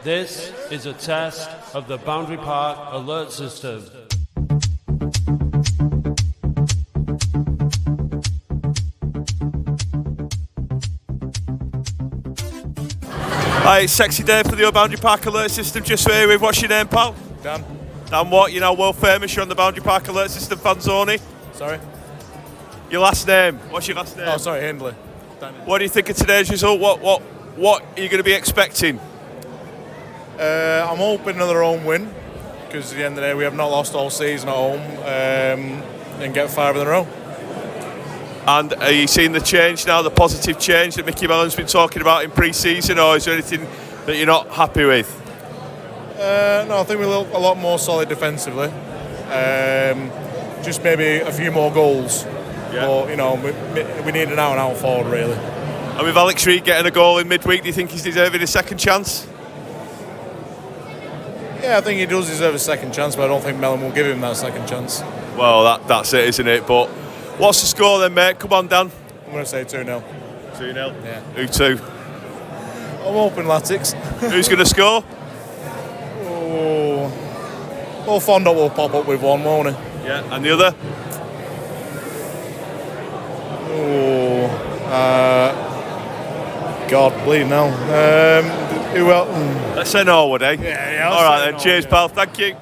This is a test of the Boundary Park alert system. Hi, it's Sexy Dave for the Boundary Park alert system. Just here with, what's your name, pal? Dan. Dan what? You're now world famous, you're on the Boundary Park alert system fan zone. Sorry? Your last name? What's your last name? Oh, sorry, Hindley. What do you think of today's result? What are you going to be expecting? I'm hoping another home win, because at the end of the day we have not lost all season at home, and get 5 in a row. And are you seeing the change now, the positive change that Mickey Melon's been talking about in pre-season, or is there anything that you're not happy with? No, I think we look a lot more solid defensively. Just maybe a few more goals. Yeah. But, you know, we need an out-and-out forward, really. And with Alex Reid getting a goal in midweek, do you think he's deserving a second chance? Yeah, I think he does deserve a second chance, but I don't think Melon will give him that second chance. Well, that's it, isn't it? But what's the score then, mate? Come on, Dan. I'm going to say 2-0. 2-0? Yeah. Who to? I'm hoping Latics. Who's going to score? Oh, well, Fondot will pop up with one, won't he? Yeah, and the other? God, bleed now. Who else? Let's say Norwood, eh? Yeah. All right then, cheers, pal. Thank you.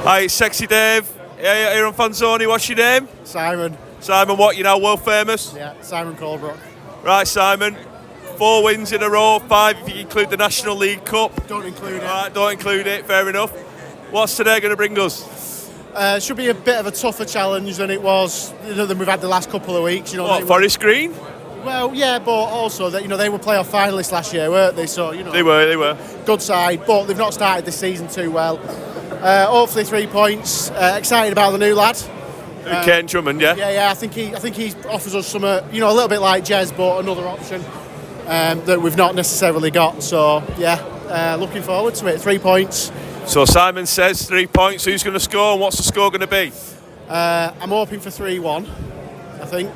Hi, it's Sexy Dave. Yeah, here on Fanzoni. What's your name? Simon. Simon, what? You're now world famous? Yeah, Simon Colebrook. Right, Simon. 4 wins in a row, 5 if you include the National League Cup. Don't include it. Right, don't include it. Fair enough. What's today going to bring us? Should be a bit of a tougher challenge than it was than we've had the last couple of weeks. What, Forest Green? Well, yeah, but also that they were playoff finalists last year, weren't they? So They were. Good side, but they've not started this season too well. Hopefully 3 points. Excited about the new lad. Kane Drummond, yeah. Yeah. I think he offers us some, a little bit like Jez, but another option that we've not necessarily got. So yeah, looking forward to it. 3 points. So Simon says 3 points. Who's going to score and what's the score going to be? I'm hoping for 3-1, I think.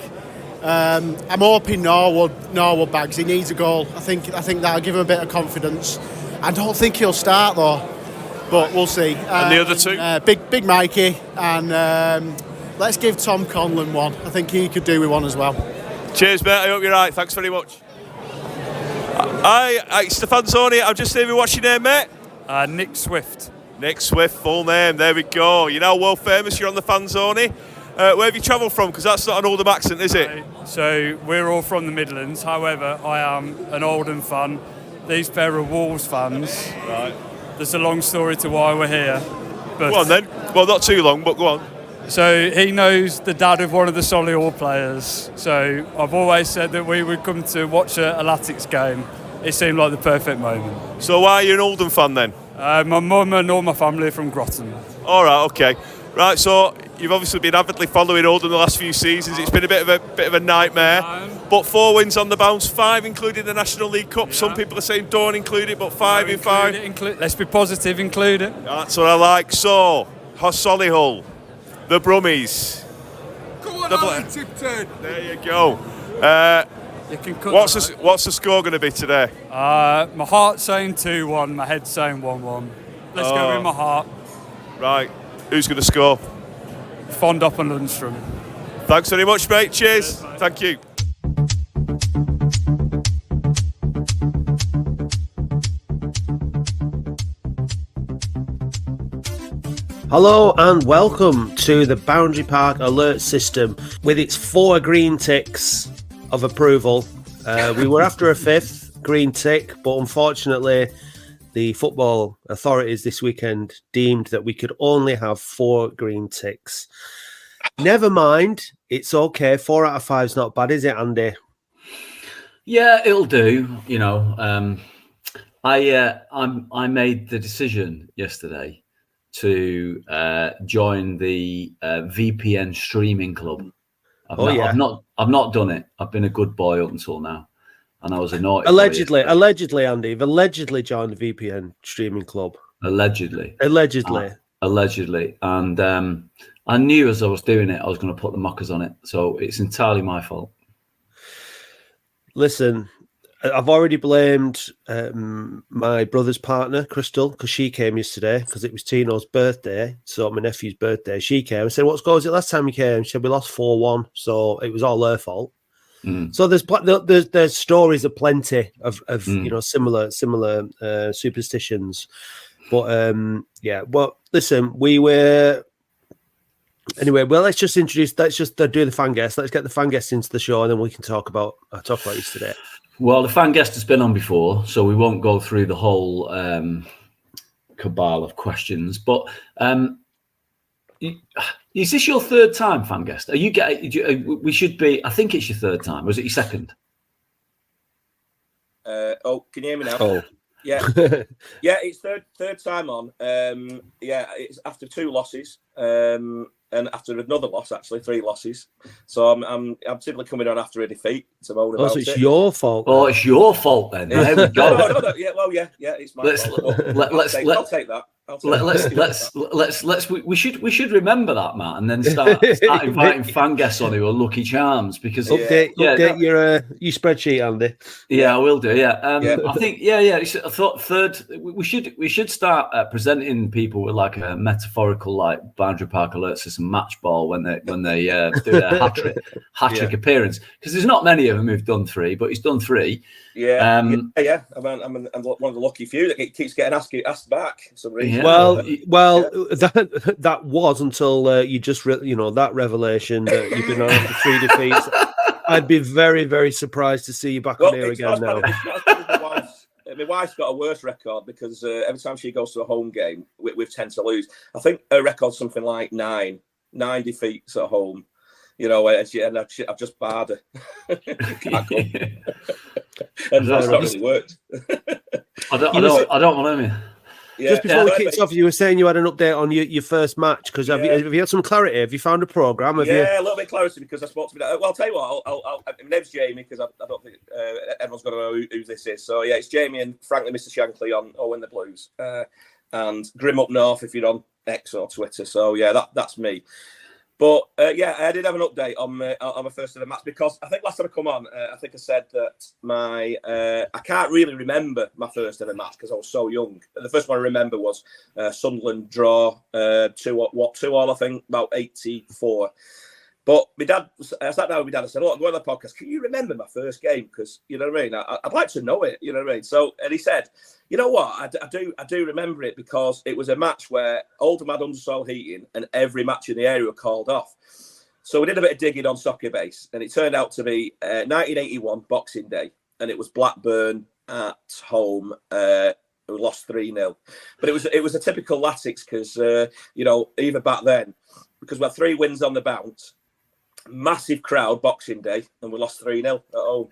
I'm hoping Norwood bags. He needs a goal. I think that'll give him a bit of confidence. I don't think he'll start though, but we'll see. And the other two? Big Mikey, and let's give Tom Conlon one. I think he could do with one as well. Cheers, mate. I hope you're right. Thanks very much. Hi, it's the Fanzoni. I'm just here. What's your name, mate? Nick Swift. Nick Swift, full name. There we go. You're now world famous. You're on the Fanzoni. Where have you travelled from? Because that's not an Oldham accent, is it? So we're all from the Midlands. However, I am an Oldham fan. These pair are Wolves fans. Right. There's a long story to why we're here. But Go on then. Well, not too long, but go on. So he knows the dad of one of the Solihull players. So I've always said that we would come to watch a Latics game. It seemed like the perfect moment. So why are you an Oldham fan then? My mum and all my family are from Groton. All right, okay. Right, so you've obviously been avidly following Oldham the last few seasons. It's been a bit of a nightmare. But 4 wins on the bounce, 5 including the National League Cup. Yeah. Some people are saying don't include it, but 5 in 5. Let's be positive, include it. That's what I like. So, Solihull, the Brummies. Come on, Alan Tipton. There you go. You can cut what's the score going to be today? My heart's saying 2-1, my head's saying 1-1. Let's go with my heart. Right. Who's going to score? Fondop and Lundstrom. Thanks very much, mate. Cheers. Thank you. Hello and welcome to the Boundary Park alert system with its 4 green ticks of approval. We were after a 5th green tick, but unfortunately the football authorities this weekend deemed that we could only have 4 green ticks. Never mind, it's okay. 4 out of 5 is not bad, is it, Andy? Yeah, it'll do. I made the decision yesterday to join the VPN streaming club. I've not done it. I've been a good boy up until now, and I was a naughty allegedly, Andy. You've allegedly joined the VPN streaming club. Allegedly, and I knew as I was doing it, I was going to put the mockers on it. So it's entirely my fault. Listen, I've already blamed my brother's partner, Crystal, because she came yesterday because it was Tino's birthday. So my nephew's birthday. She came and said, "What score was it last time you came?" She said, "We lost 4-1." So it was all her fault. So there's stories aplenty of similar superstitions. But well, listen, we were anyway. Well, let's just do the fan guest. Let's get the fan guest into the show, and then we can talk about yesterday. Well, the fan guest has been on before, so we won't go through the whole cabal of questions. But is this your third time, fan guest? We should be. I think it's your third time. Was it your second? Can you hear me now? Oh, yeah, it's third time on. It's after 2 losses, and after another loss, actually 3 losses. So I'm typically coming on after a defeat to moan about so it's your fault. Oh, it's your fault then. There we go. No. Yeah, it's my fault. I'll take that. We should remember that, Matt, and then start inviting fan guests on who are lucky charms, because update your spreadsheet, Andy. Yeah, I will do. Yeah, I think I thought third. We should start presenting people with like a metaphorical like Boundary Park Alert System match ball when they do their hat trick appearance, because there's not many of them who've done 3, but he's done 3. I'm one of the lucky few that keeps getting asked back for some reason. Yeah. Well, that was until you just that revelation that you've been on after 3 defeats. I'd be very, very surprised to see you back on here again now. My wife's got a worse record because every time she goes to a home game, we tend to lose. I think her record's something like 9 defeats at home. And I've just barred her. Can't come. And that's not really worked. I don't want to. Yeah. Just before we kicked off, you were saying you had an update on your first match, because have you had some clarity? Have you found a programme? A little bit of clarity, because I spoke to me. Well, I'll tell you what, my name's Jamie, because I don't think everyone's going to know who this is. So, it's Jamie and frankly Mr. Shankly on Win the Blues. And Grim Up North if you're on X or Twitter. So, that's me. But I did have an update on my first ever match, because I think last time I come on, I think I said that I can't really remember my first ever match because I was so young. The first one I remember was Sunderland draw 2-2, I think, about 84. But my dad, I sat down with my dad and said, "Look, go on the podcast. Can you remember my first game? Because you know what I mean. I'd like to know it. You know what I mean." So, and he said, "You know what? I do remember it, because it was a match where Oldham had undersoil heating, and every match in the area were called off. So we did a bit of digging on Soccer Base, and it turned out to be 1981 Boxing Day, and it was Blackburn at home. We lost 3-0, but it was a typical Latics, because even back then, because we had 3 wins on the bounce." Massive crowd Boxing Day, and we lost 3-0 at home.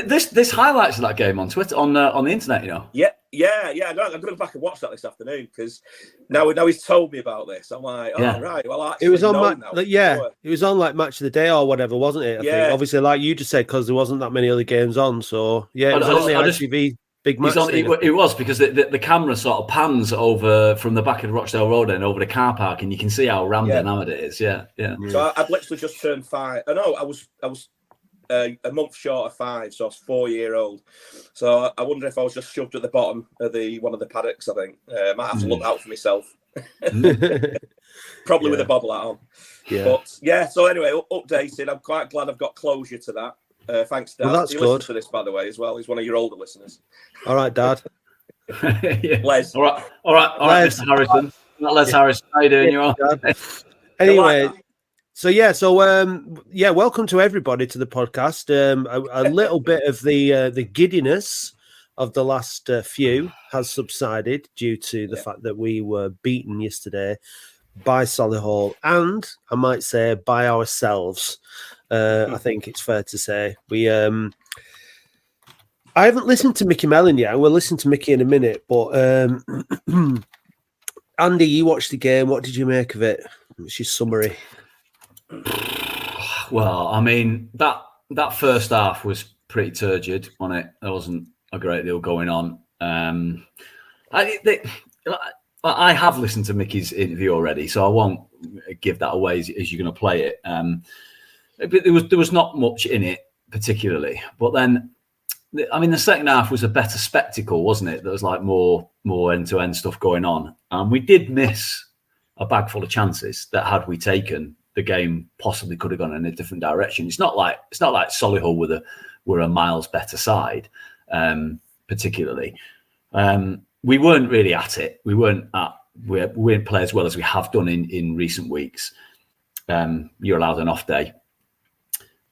This highlights of that game on Twitter, on the internet, Yeah. I'm going to go back and watch that this afternoon, because now he's told me about this. I'm like, right. Well, it was on it was on like Match of the Day or whatever, wasn't it? I think. Obviously, like you just said, because there wasn't that many other games on. So it was on the ITV. Big match. It was because the camera sort of pans over from the back of the Rochdale Road and over the car park, and you can see how rammed it is. Yeah. So I'd literally just turned 5. I know I was a month short of 5, so I was 4-year-old. So I wonder if I was just shoved at the bottom of one of the paddocks. I think might have to look out for myself. Probably with a bobble hat on. Yeah. But so anyway, updated. I'm quite glad I've got closure to that. Thanks, Dad. Well, that's good. To this, by the way, as well. He's one of your older listeners. All right, Dad. Les. All right, Mr. Harrison. Les Harrison. How you doing? You all right? Anyway, welcome to everybody to the podcast. A little bit of the giddiness of the last few has subsided due to the fact that we were beaten yesterday by Solihull, and I might say by ourselves. I think it's fair to say I haven't listened to Mickey Melon yet. We'll listen to Mickey in a minute, but Andy, you watched the game. What did you make of it? What's your summary? Well, I mean, that first half was pretty turgid on it. There wasn't a great deal going on. I have listened to Mickey's interview already, so I won't give that away as you're going to play it. But there was not much in it particularly. But then the second half was a better spectacle, wasn't it? There was like more end-to-end stuff going on, and we did miss a bag full of chances that, had we taken, the game possibly could have gone in a different direction. It's not like Solihull were a miles better side, particularly. We weren't really at it. We weren't play as well as we have done in recent weeks. You're allowed an off day.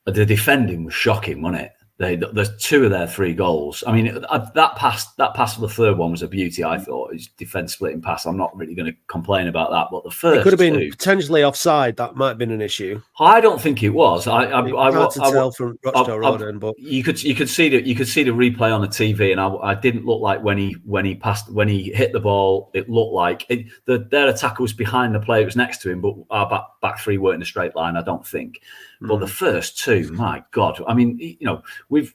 The defending was shocking, wasn't it? There's 2 of their 3 goals. I mean, that pass for the third one was a beauty, I thought. It's defence splitting pass. I'm not really going to complain about that. But the first, it could have been potentially offside. That might have been an issue. I don't think it was. Hard to tell from Rochdale Road, but you could see the replay on the TV, and I didn't look like when he hit the ball. It looked like their attacker was behind the player that was next to him, but our back 3 weren't in a straight line, I don't think. But the first 2, my God! I mean, we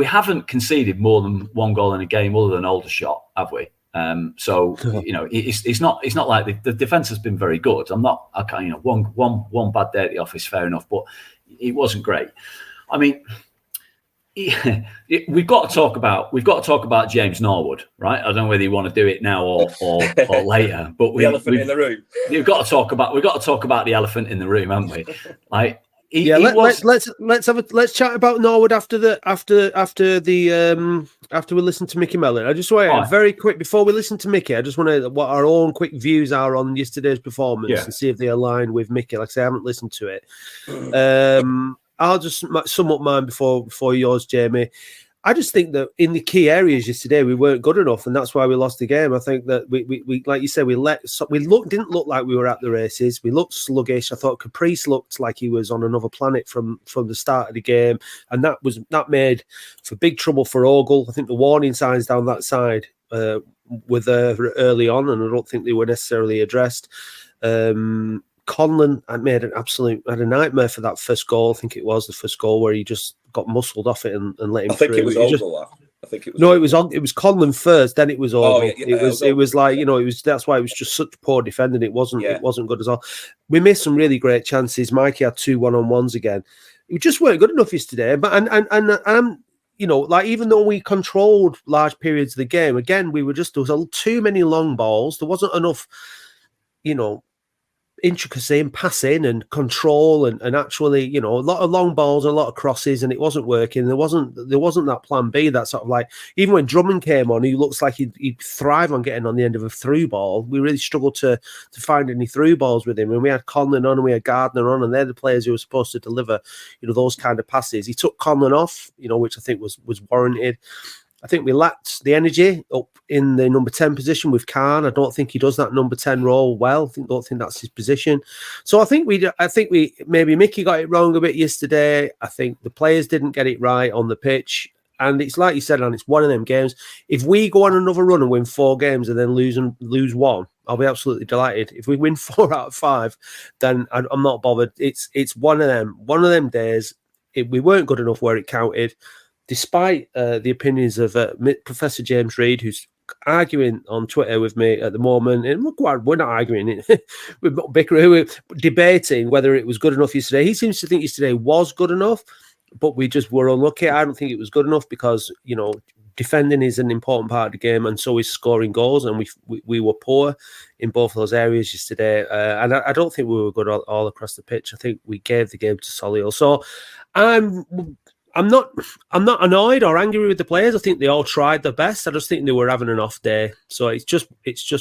haven't conceded more than 1 goal in a game other than Aldershot, have we? So it's not like the defence has been very good. One bad day at the office, fair enough, but it wasn't great. I mean, we've got to talk about James Norwood, right? I don't know whether you want to do it now or later, but the elephant in the room. We've got to talk about the elephant in the room, haven't we? Like. Let's chat about Norwood after we listen to Mickey Melon. I just want very quick before we listen to Mickey. I just want to what our own quick views are on yesterday's performance and see if they align with Mickey. Like I say, I haven't listened to it. I'll just sum up mine before yours, Jamie. I just think that in the key areas yesterday we weren't good enough, and that's why we lost the game. I think that we like you said, didn't look like we were at the races. We looked sluggish. I thought Caprice looked like he was on another planet from the start of the game, and that made for big trouble for Ogle. I think the warning signs down that side were there early on, and I don't think they were necessarily addressed. Conlon had made had a nightmare for that first goal. I think it was the first goal where he just got muscled off it and let him through. I think it was Ogle. It was Conlon first, then it was Ogle. It was like that's why it was just such poor defending. It wasn't good at all. We missed some really great chances. Mikey had 2 1-on-1s again. We just weren't good enough yesterday. But and even though we controlled large periods of the game, again there was too many long balls. There wasn't enough, intricacy and passing and control and actually, a lot of long balls, a lot of crosses, and it wasn't working. There wasn't that plan B. That sort of like, even when Drummond came on, he looks like he'd thrive on getting on the end of a through ball. We really struggled to find any through balls with him. And we had Conlon on and we had Gardner on, and they're the players who were supposed to deliver, those kind of passes. He took Conlon off, which I think was warranted. I think we lacked the energy up in the number 10 position with Khan. I don't think he does that number 10 role well. I don't think that's his position. So I think we maybe Mickey got it wrong a bit yesterday. I think the players didn't get it right on the pitch. And it's like you said, and it's one of them games. If we go on another run and win 4 games and then lose 1, I'll be absolutely delighted. If we win 4 out of 5, then I'm not bothered. It's one of them days. We weren't good enough where it counted. Despite the opinions of Professor James Reid, who's arguing on Twitter with me at the moment, and we're not arguing, we're not bickering, we're debating whether it was good enough yesterday. He seems to think yesterday was good enough, but we just were unlucky. I don't think it was good enough because, defending is an important part of the game, and so is scoring goals, and we were poor in both of those areas yesterday. And I don't think we were good all across the pitch. I think we gave the game to Solihull. So I'm not annoyed or angry with the players. I think they all tried their best. I just think they were having an off day. So it's just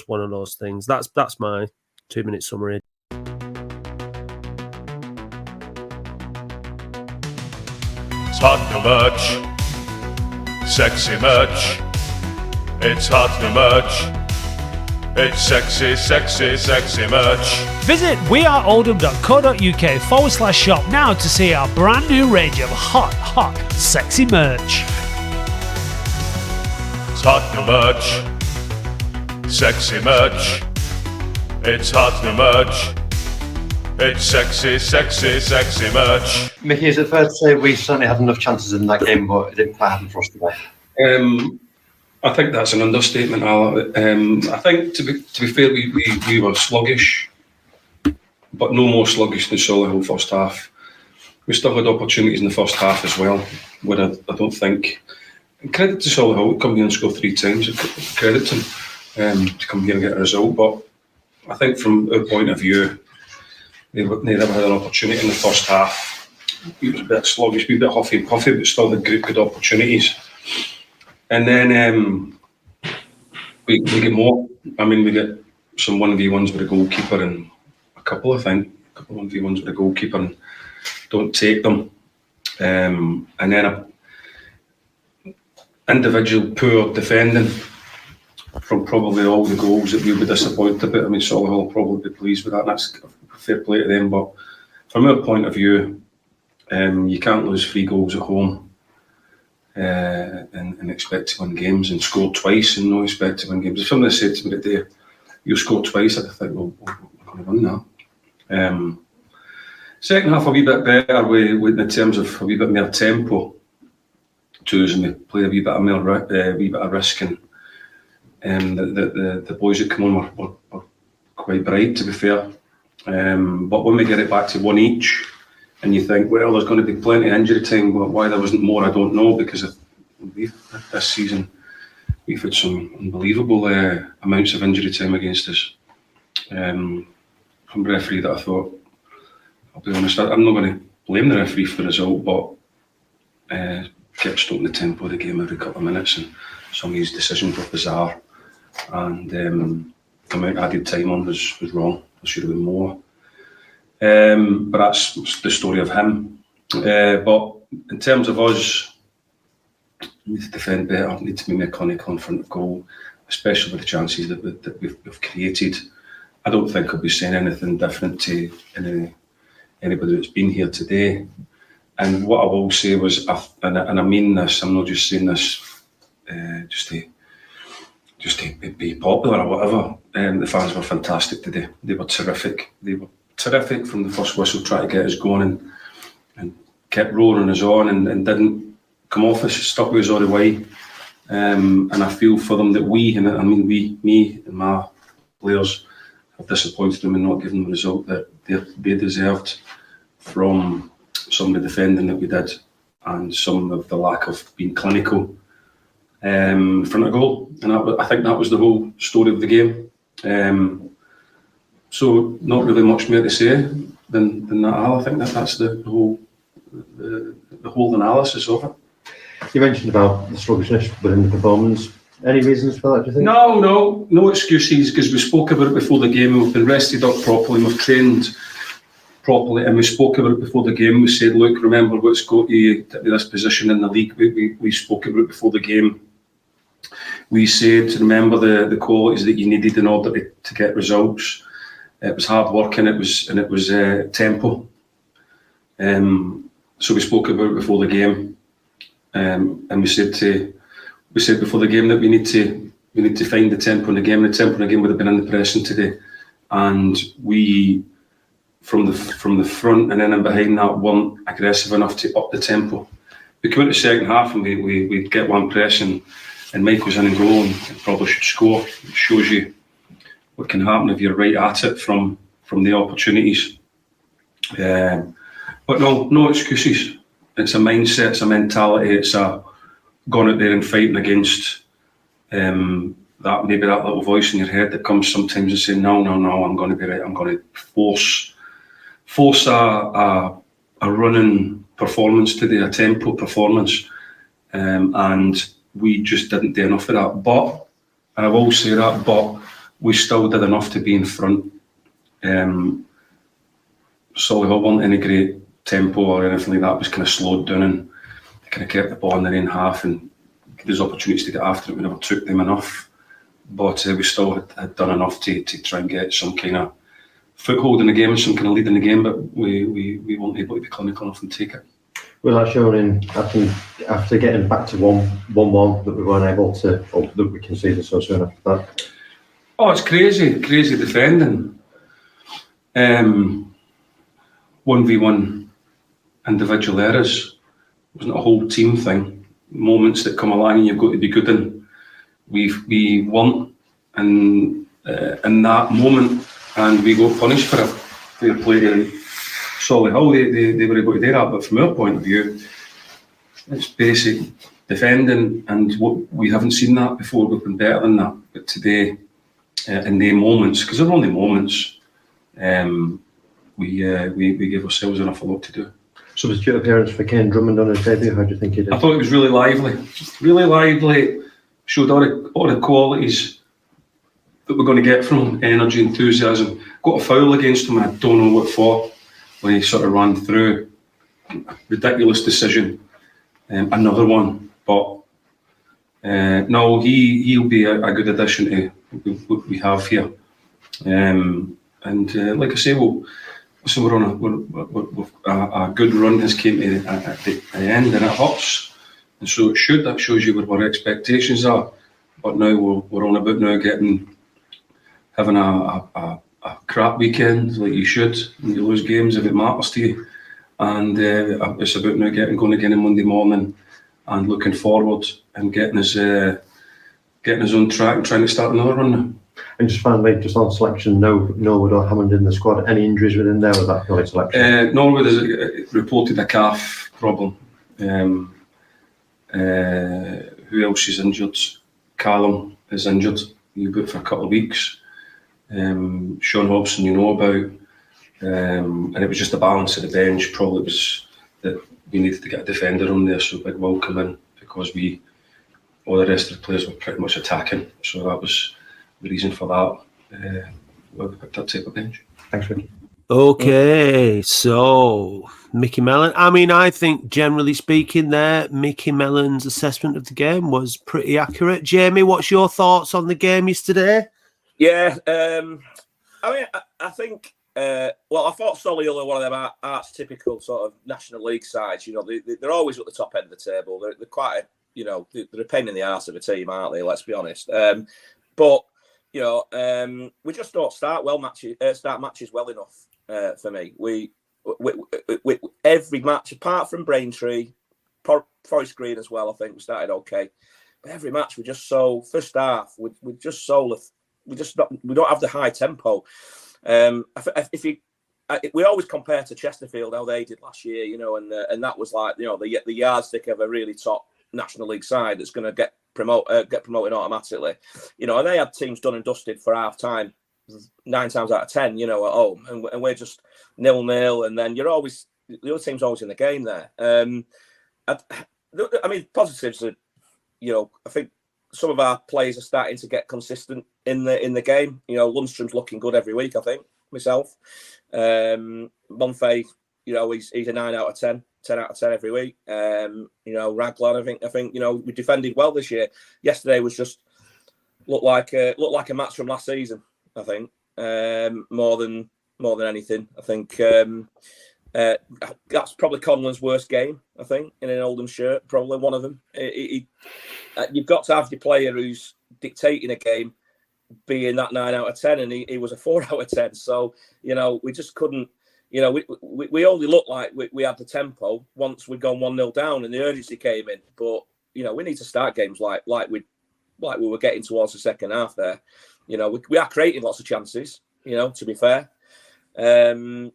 one of those things. That's my 2-minute summary. Tottenham merch, sexy merch. It's Tottenham merch. It's sexy, sexy, sexy merch. Visit weareoldham.co.uk/shop now to see our brand new range of hot, sexy merch. Tottenham merch, sexy merch. It's Tottenham merch. It's sexy, sexy, sexy merch. Mickey, is it fair to say we certainly had enough chances in that game, but it didn't quite happen for us today? I think that's an understatement, Al. I think, to be fair, we were sluggish, but no more sluggish than Solihull first half. We still had opportunities in the first half as well, where I don't think credit to Solihull to come here and score 3 times. Credit to them to come here and get a result. But I think from our point of view, they never had an opportunity in the first half. It was a bit sluggish, a bit huffy and puffy, but still had good opportunities. And then we get more. I mean, we get some 1v1s with a goalkeeper and a couple 1v1s with a goalkeeper and don't take them. And then individual poor defending from probably all the goals that we'll be disappointed about. I mean, Solihull will probably be pleased with that, and that's fair play to them. But from our point of view, you can't lose 3 goals at home and expect to win games, and score twice and not expect to win games. If somebody said to me today, you'll score twice, I'd think, well, we're going to win now. Second half a wee bit better with in terms of a wee bit more tempo to us, and we play a wee bit of risk, and the boys that come on were quite bright, to be fair. But when we get it back to 1 each, and you think, well, there's going to be plenty of injury time, but why there wasn't more, I don't know, because this season we've had some unbelievable amounts of injury time against us. From the referee that I thought, I'll be honest, I'm not going to blame the referee for the result, but kept stopping the tempo of the game every couple of minutes, and some of his decisions were bizarre, and the amount added time on was wrong. There should have been more. But that's the story of him. But in terms of us, we need to defend better, need to be more clinical in front of goal, especially with the chances that we've created. I don't think I'll be saying anything different to anybody that's been here today. And what I will say was, and I mean this, I'm not just saying this just to be popular or whatever. The fans were fantastic today. They were terrific. They were terrific from the first whistle, trying to get us going and kept roaring us on and didn't come off us, stuck with us all the way. And I feel for them that me and my players have disappointed them and not given them the result that they deserved from some of the defending that we did and some of the lack of being clinical in front of goal. And I think that was the whole story of the game. So not really much more to say than that. I think that's the whole analysis of it. You mentioned about the sluggishness within the performance. Any reasons for that, do you think? No excuses, because we spoke about it before the game. We've been rested up properly, we've trained properly, and we spoke about it before the game. We said, look, remember what's got you to this position in the league. We spoke about it before the game. We said to remember the qualities that you needed in order to get results. It was hard work and it was tempo. So we spoke about it before the game, and we said before the game that we need to find the tempo in the game. The tempo in the game would have been in the pressing today, and we from the front and then and behind that weren't aggressive enough to up the tempo. We come into the second half and we'd get one press and Mike was in and goal and probably should score. It shows you what can happen if you're right at it from the opportunities. But no excuses. It's a mindset, it's a mentality, it's a going out there and fighting against that little voice in your head that comes sometimes and saying, no, I'm going to be right. I'm going to force a running performance today, a tempo performance, and we just didn't do enough of that. But, and I will say that, but we still did enough to be in front. Solihull weren't any great tempo or anything like that. It was kind of slowed down and they kind of kept the ball in their own half, and there's opportunities to get after it. We never took them enough, but we still had done enough to try and get some kind of foothold in the game and some kind of lead in the game, but we weren't able to be clinical enough and take it. Well, that's shown after getting back to 1-1 that we weren't able to, or that we conceded so soon after that. Oh, it's crazy defending. 1v1 individual errors. It wasn't a whole team thing. Moments that come along and you've got to be good in. We weren't in that moment, and we got punished for it. Fair play to Solihull, they were able to do that, but from our point of view, it's basic defending, and we haven't seen that before. We've been better than that. But today, in the moments, because they're only moments, we gave ourselves an awful lot to do. So was your appearance for Ken Drummond on his debut? How do you think he did? I thought it was really lively, showed all the qualities that we're going to get from him, energy, enthusiasm. Got a foul against him, and I don't know what for, when he sort of ran through. Ridiculous decision. Another one, but no, he'll be a good addition to what we have here. And like I say, we're on a good run has came to at the end, and it hurts, and so it should. That shows you what our expectations are. But now we're on about now having a crap weekend like you should, and you lose games if it matters to you. And it's about now going again on Monday morning and looking forward and getting us on track and trying to start another run now. And just finally, just on selection, Norwood or Hammond in the squad. Any injuries within there with that early selection? Norwood has reported a calf problem. Who else is injured? Callum is injured. He'll be out for a couple of weeks. Sean Hobson, you know about. And it was just a balance at the bench. Probably it was that we needed to get a defender on there, so Big Will come in because all the rest of the players were pretty much attacking. So that was the reason for that. We picked that type of bench. Thanks, Ricky. Okay, so Mickey Melon. I mean, I think generally speaking there, Mickey Melon's assessment of the game was pretty accurate. Jamie, what's your thoughts on the game yesterday? Yeah, I mean, I think... I thought Solihull are one of them archetypical sort of National League sides. You know, they're always at the top end of the table. They're quite they're a pain in the arse of a team, aren't they? Let's be honest. But we just don't start matches well enough for me. We every match apart from Braintree, Forest Green as well. I think we started okay, but every match we just first half we don't have the high tempo. We always compare to Chesterfield how they did last year, and that was like the yardstick of a really top National League side that's going to get promoted automatically, and they had teams done and dusted for half time 9 times out of 10, at home, and we're just 0-0, and then the other team's always in the game there. I mean, positives are, I think some of our players are starting to get consistent in the game. Lundstrom's looking good every week, I think, myself. Monfey, he's a 9 out of 10, 10 out of 10 every week. Raglan, I think, we defended well this year. Yesterday was just looked like a match from last season, I think. More than anything. I think that's probably Conlon's worst game, I think, in an Oldham shirt, probably one of them. You've got to have your player who's dictating a game being that 9 out of 10, and he was a 4 out of 10. So, we just couldn't, we only looked like we had the tempo once we'd gone 1-0 down and the urgency came in. But, we need to start games like we were getting towards the second half there. We are creating lots of chances, to be fair. I mean,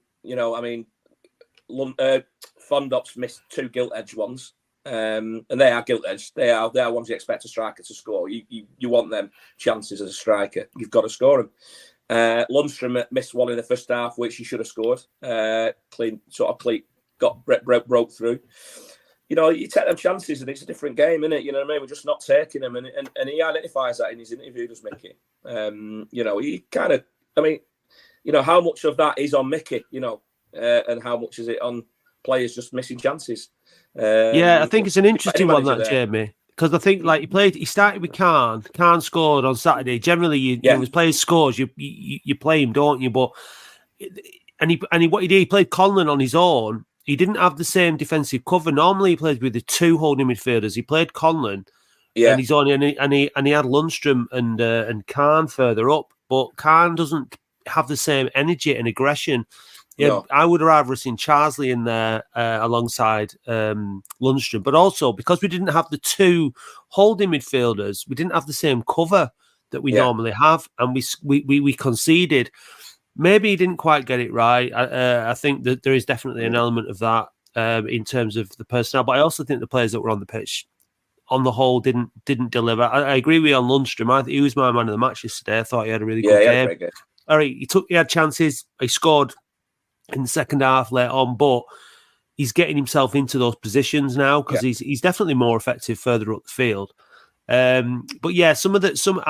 Fondop's missed 2 gilt-edged ones. And they are gilt-edged. They are ones you expect a striker to score. You want them chances as a striker. You've got to score them. Lundstrom missed one in the first half, which he should have scored. Broke through. You take them chances, and it's a different game, isn't it? You know what I mean? We're just not taking them, and he identifies that in his interview, does Mickey? He kind of, how much of that is on Mickey? And how much is it on players just missing chances? I think it's an interesting one, that, Jamie, because I think he started with Khan. Khan scored on Saturday. Generally, as players scores, you play him, don't you? But what he did, he played Conlon on his own. He didn't have the same defensive cover. Normally, he plays with the 2 holding midfielders. He played Conlon, and he's on, and he had Lundstrom and Khan further up. But Khan doesn't have the same energy and aggression. Yeah, no. I would have rather seen Charsley in there alongside Lundstrom, but also because we didn't have the 2 holding midfielders, we didn't have the same cover that we normally have, and we conceded. Maybe he didn't quite get it right. I think that there is definitely an element of that in terms of the personnel, but I also think the players that were on the pitch on the whole didn't deliver. I agree with you on Lundstrom. He was my man of the match yesterday. I thought he had a really good game. All right, he had chances. He scored in the second half late on, but he's getting himself into those positions now because he's definitely more effective further up the field. But yeah,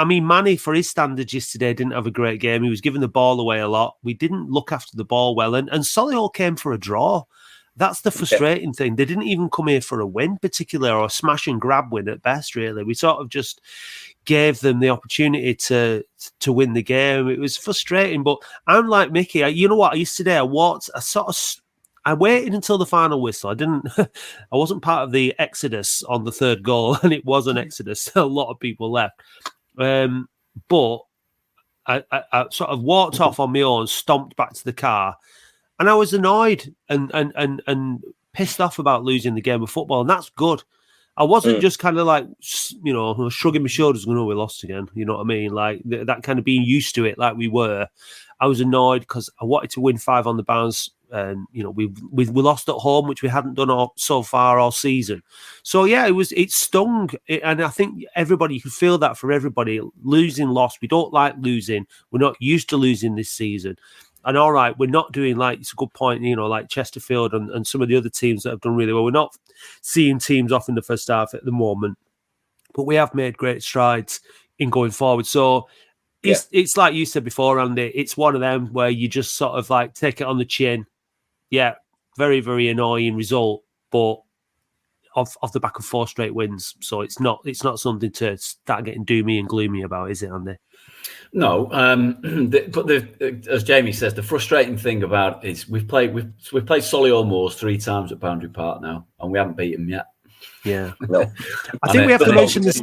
Manny, for his standards yesterday, didn't have a great game. He was giving the ball away a lot. We didn't look after the ball well, and Solihull came for a draw. That's the frustrating thing. They didn't even come here for a win, particularly, or a smash and grab win at best, really. We sort of just gave them the opportunity to win the game. It was frustrating, but I'm like Mickey. You know what? Yesterday, I waited until the final whistle. I wasn't part of the exodus on the third goal, and it was an exodus. A lot of people left. But I sort of walked off on my own, stomped back to the car, and I was annoyed and pissed off about losing the game of football, and that's good. I wasn't just kind of like, shrugging my shoulders going, oh, we lost again. You know what I mean? Like that kind of being used to it like we were. I was annoyed because I wanted to win 5 on the bounce. And, we lost at home, which we hadn't done so far all season. So, yeah, it stung. And I think you could feel that for everybody. Losing, lost. We don't like losing. We're not used to losing this season. And all right, we're not doing it's a good point, like Chesterfield and some of the other teams that have done really well. We're not seeing teams off in the first half at the moment, but we have made great strides in going forward. So it's like you said before, Andy, it's one of them where you just sort of take it on the chin. Yeah, very, very annoying result, but off the back of 4 straight wins. So it's not something to start getting doomy and gloomy about, is it, Andy? No, but as Jamie says, the frustrating thing about it is we've played Solihull Moors 3 times at Boundary Park now, and we haven't beaten them yet. Yeah, no. I think we have to mention this.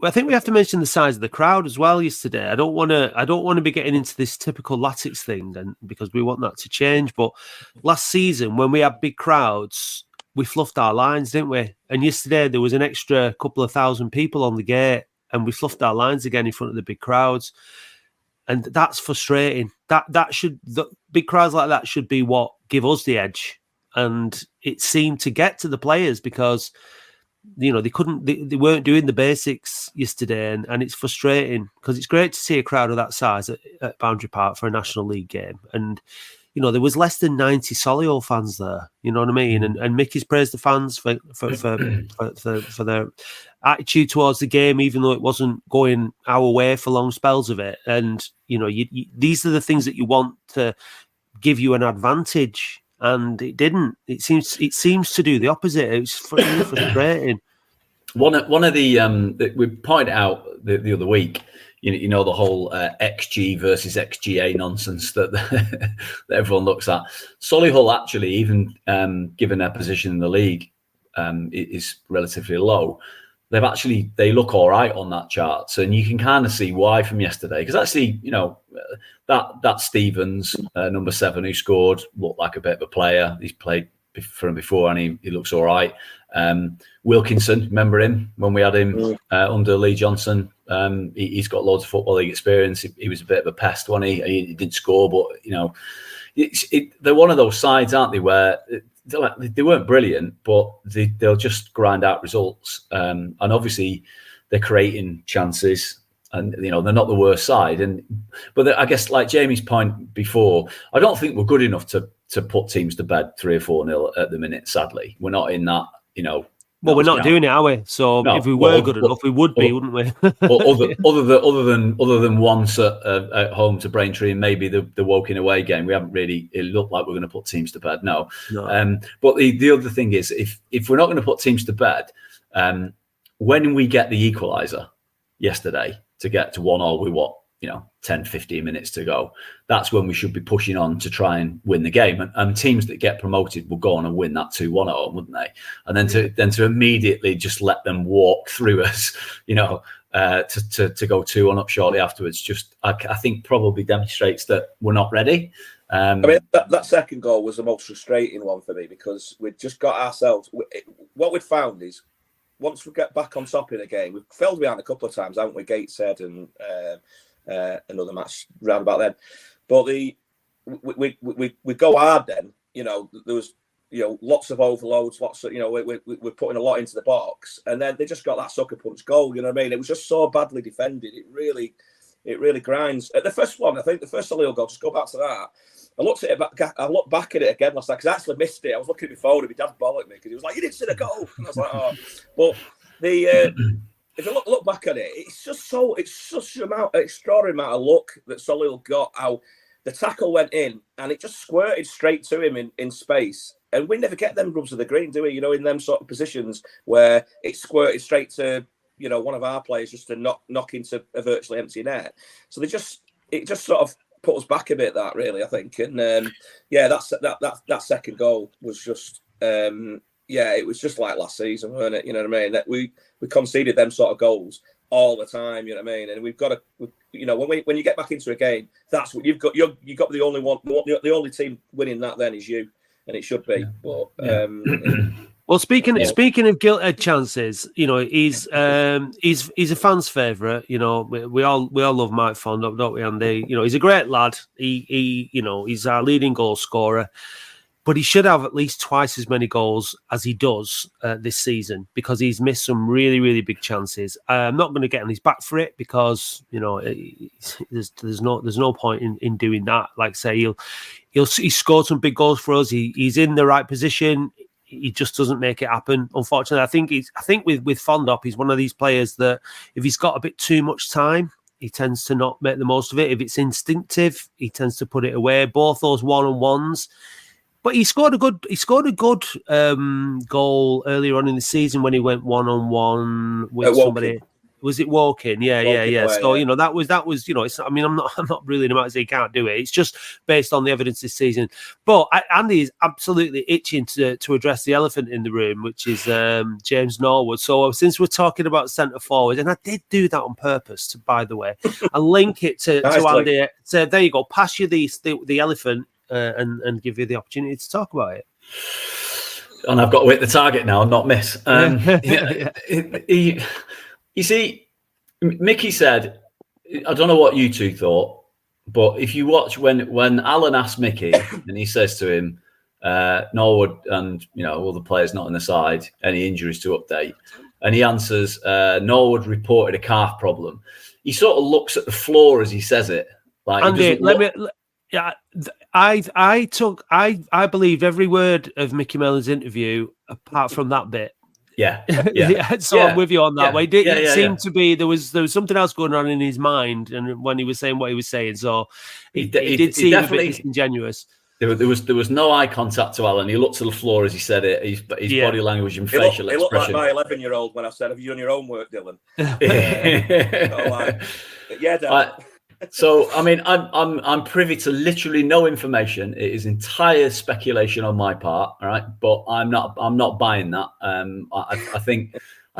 I think we have to mention the size of the crowd as well yesterday. I don't want to be getting into this typical Latics thing, and because we want that to change. But last season, when we had big crowds, we fluffed our lines, didn't we? And yesterday there was an extra couple of thousand people on the gate, and we fluffed our lines again in front of the big crowds, and that's frustrating. The big crowds like that should be what give us the edge, and it seemed to get to the players because they weren't doing the basics yesterday, and it's frustrating because it's great to see a crowd of that size at Boundary Park for a National League game, and there was less than 90 Solihull fans there. You know what I mean? And Mickey's praised the fans for their attitude towards the game, even though it wasn't going our way for long spells of it. And these are the things that you want to give you an advantage. And it didn't. It seems to do the opposite. It was frustrating. One of the we pointed out the other week. The whole XG versus XGA nonsense that everyone looks at. Solihull actually, even given their position in the league, is relatively low. They look all right on that chart, so and you can kind of see why from yesterday. Because actually, that Stevens, number 7, who scored, looked like a bit of a player. He's played for him before, and he looks all right. Wilkinson, remember him when we had him under Lee Johnson? He's got loads of football league experience. He was a bit of a pest when he didn't score, but they're one of those sides, aren't they, where they weren't brilliant, but they'll just grind out results. And obviously, they're creating chances. And they're not the worst side, but I guess like Jamie's point before, I don't think we're good enough to put teams to bed 3 or 4-0 at the minute. Sadly, we're not in that. Well, we're not doing it, are we? So if we were good enough, we would be, wouldn't we? other than once at home to Braintree and maybe the Woking away game, we haven't really. It looked like we're going to put teams to bed. No. But the other thing is, if we're not going to put teams to bed, when we get the equaliser yesterday to get to 1-1 with 10, 15 minutes to go, that's when we should be pushing on to try and win the game. And teams that get promoted will go on and win that 2-1 at home, wouldn't they? And then to immediately just let them walk through us, to go 2-1 up shortly afterwards, just I think probably demonstrates that we're not ready. That second goal was the most frustrating one for me because we'd just got ourselves. What we'd found is once we get back on top in the game, we've fell behind a couple of times, haven't we? Gateshead and another match round about then. But we go hard then. There was lots of overloads, lots of, we're putting a lot into the box, and then they just got that sucker punch goal. You know what I mean? It was just so badly defended. It really grinds. At the first one, I think the first Solihull goal. Just go back to that. I looked back at it again last night because I actually missed it. I was looking at my phone and my dad bollocked me because he was like, "You didn't see the goal," and I was like, "Oh." But if you look back at it, it's such an extraordinary amount of luck that Solihull got. How the tackle went in and it just squirted straight to him in space. And we never get them rubs of the green, do we? In them sort of positions where it squirted straight to, one of our players just to knock into a virtually empty net. So it just sort of put us back a bit, that really, I think. And that second goal was just, it was just like last season, weren't it? You know what I mean? That we conceded them sort of goals all the time, you know what I mean? And we've got to, when you get back into a game, that's what you've got. You've got the only one, the only team winning that then is you. And it should be, but well, speaking of gilt-edged chances, he's a fan's favourite. We all love Mike Fondop, don't we, Andy? He's a great lad. He's our leading goal scorer, but he should have at least twice as many goals as he does this season because he's missed some really, really big chances. I'm not going to get on his back for it because there's no point in doing that. Like say he scored some big goals for us. He's in the right position. He just doesn't make it happen. Unfortunately, I think with Fondop, he's one of these players that if he's got a bit too much time, he tends to not make the most of it. If it's instinctive, he tends to put it away. Both those one-on-ones. But he scored a good goal earlier on in the season when he went one-on-one with somebody. Was it Woking? Yeah. So that was. I'm not ruling him out as he can't do it. It's just based on the evidence this season. But Andy is absolutely itching to address the elephant in the room, which is James Norwood. So since we're talking about centre forwards, and I did do that on purpose, by the way, and link it to Andy. So there you go. Pass you the elephant and give you the opportunity to talk about it. And I've got to hit the target now and not miss. You see, Mickey said, I don't know what you two thought, but if you watch when Alan asked Mickey and he says to him, Norwood and all the players not on the side, any injuries to update, and he answers, Norwood reported a calf problem. He sort of looks at the floor as he says it. Like Andy, I believed every word of Mickey Mellon's interview apart from that bit. Yeah. I'm with you on that. It seemed to be there was something else going on in his mind, and when he was saying what he was saying, so it did seem a bit disingenuous. There was no eye contact to Alan. He looked at the floor as he said it. His body language and facial expression. He looked like my 11-year-old when I said, "Have you done your own work, Dylan?" Dad. So I mean, I'm privy to literally no information. It is entire speculation on my part. All right, but I'm not buying that. I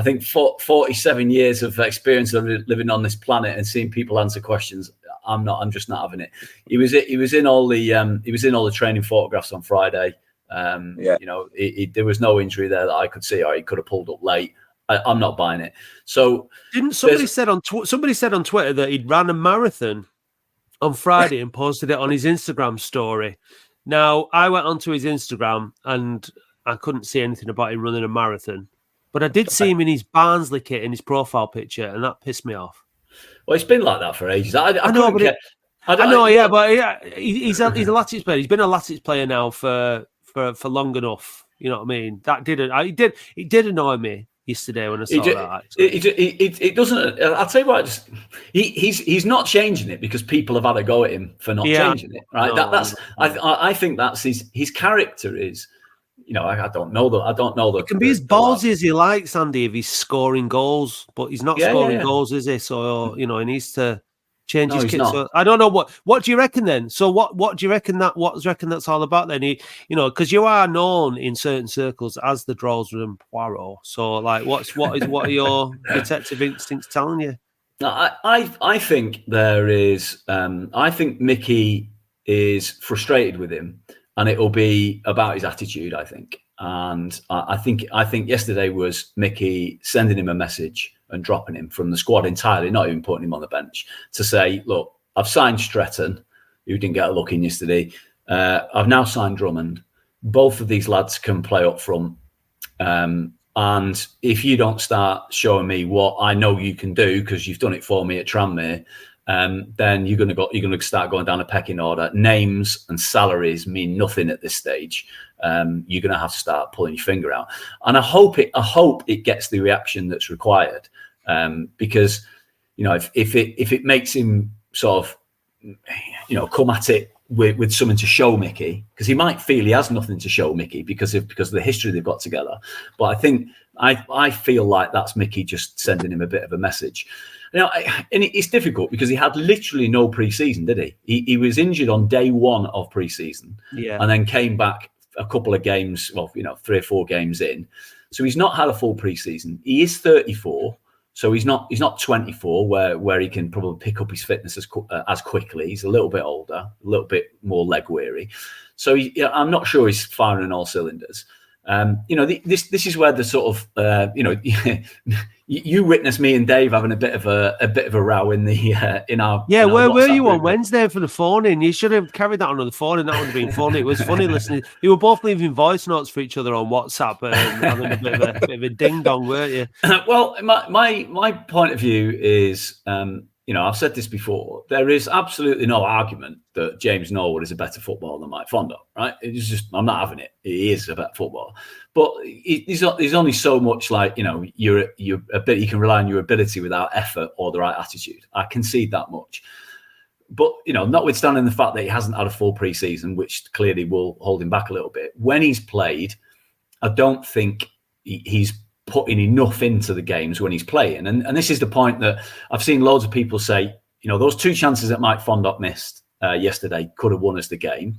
think 47 years of experience of living on this planet and seeing people answer questions. I'm just not having it. He was in all the training photographs on Friday. There was no injury there that I could see, or he could have pulled up late. I'm not buying it. So didn't somebody said on Twitter that he'd ran a marathon on Friday and posted it on his Instagram story. Now I went onto his Instagram and I couldn't see anything about him running a marathon, but I did see him in his Barnsley kit in his profile picture, and that pissed me off. Well, it's been like that for ages. I know, but he's a Latic player. He's been a Latic player now for long enough. You know what I mean? It did annoy me yesterday when I saw that. It doesn't. I'll tell you what. He's not changing it because people have had a go at him for not changing it. Right? I think that's his character is. I don't know that. I don't know that. It can be as ballsy as he likes, Andy, if he's scoring goals, but he's not scoring goals, is he? So he needs to change his kit. So I don't know what do you reckon then? So what do you reckon that's all about then? Because you are known in certain circles as the Droylsden Poirot. So like, what are your detective instincts telling you? I think there is. I think Mickey is frustrated with him. And it will be about his attitude, I think. And I think yesterday was Mickey sending him a message and dropping him from the squad entirely, not even putting him on the bench, to say, look, I've signed Stretton, who didn't get a look in yesterday. I've now signed Drummond. both of these lads can play up front. And if you don't start showing me what I know you can do, because you've done it for me at Tranmere, then you're going to start going down a pecking order. Names and salaries mean nothing at this stage. You're going to have to start pulling your finger out. And I hope it gets the reaction that's required, because if it makes him sort of come at it with something to show Mickey, because he might feel he has nothing to show Mickey because of the history they've got together. But I think I feel like that's Mickey just sending him a bit of a message. And it's difficult because he had literally no pre-season, did he? He was injured on day one of pre-season, and then came back a couple of games, 3 or 4 games in. So he's not had a full pre-season. He is 34. So he's not 24, where he can probably pick up his fitness as quickly. He's a little bit older, a little bit more leg weary. So I'm not sure he's firing on all cylinders. This is where the sort of you witnessed me and Dave having a bit of a row in our where were you group on Wednesday for the phone in? You should have carried that on the phone, and that would have been funny. It was funny listening. You were both leaving voice notes for each other on WhatsApp, and having a bit of a ding dong, weren't you? Well, my point of view is, I've said this before. There is absolutely no argument that James Norwood is a better footballer than Mike Fondop, right? It's just, I'm not having it. He is a better footballer, but he's only so much like, you're a bit. You can rely on your ability without effort or the right attitude. I concede that much. But, notwithstanding the fact that he hasn't had a full pre-season, which clearly will hold him back a little bit, when he's played, I don't think he's putting enough into the games when he's playing. And this is the point that I've seen loads of people say, those 2 chances that Mike Fondop missed yesterday could have won us the game.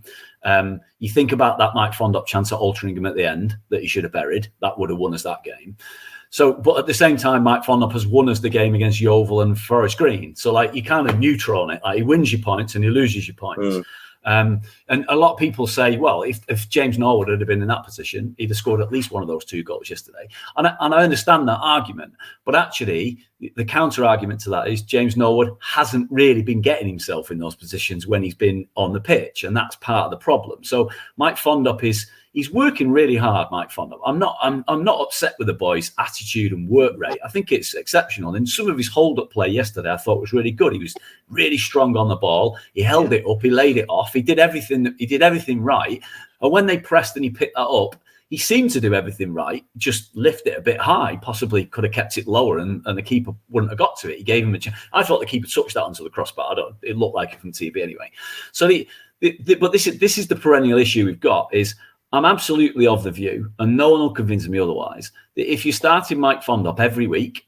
You think about that Mike Fondop chance at Altrincham at the end that he should have buried. That would have won us that game. So, but at the same time, Mike Fondop has won us the game against Yeovil and Forest Green. So, you kind of neutral on it. He wins your points and he loses your points. And a lot of people say, well, if James Norwood had been in that position, he'd have scored at least one of those 2 goals yesterday. And I understand that argument. But actually, the counter argument to that is James Norwood hasn't really been getting himself in those positions when he's been on the pitch. And that's part of the problem. So Mike Fondop he's working really hard, Mike Fondop. I'm not upset with the boy's attitude and work rate. I think it's exceptional. And some of his hold-up play yesterday I thought was really good. He was really strong on the ball. He held it up. He laid it off. He did everything right. And when they pressed and he picked that up, he seemed to do everything right, just lift it a bit high. Possibly could have kept it lower and the keeper wouldn't have got to it. He gave him a chance. I thought the keeper touched that onto the crossbar. It looked like it from TV anyway. So but this is the perennial issue we've got is I'm absolutely of the view, and no one will convince me otherwise, that if you started Mike Fondop every week,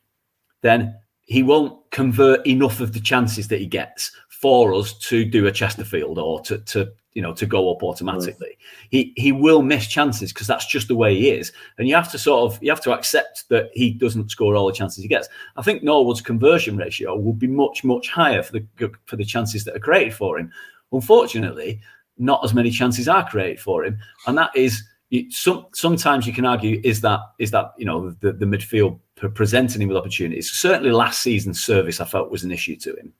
then he won't convert enough of the chances that he gets for us to do a Chesterfield or to go up automatically. He will miss chances because that's just the way he is, and you have to accept that he doesn't score all the chances he gets. I think Norwood's conversion ratio will be much higher for the chances that are created for him. Unfortunately, not as many chances are created for him, and that is sometimes you can argue is that the midfield presenting him with opportunities. Certainly last season's service I felt was an issue to him.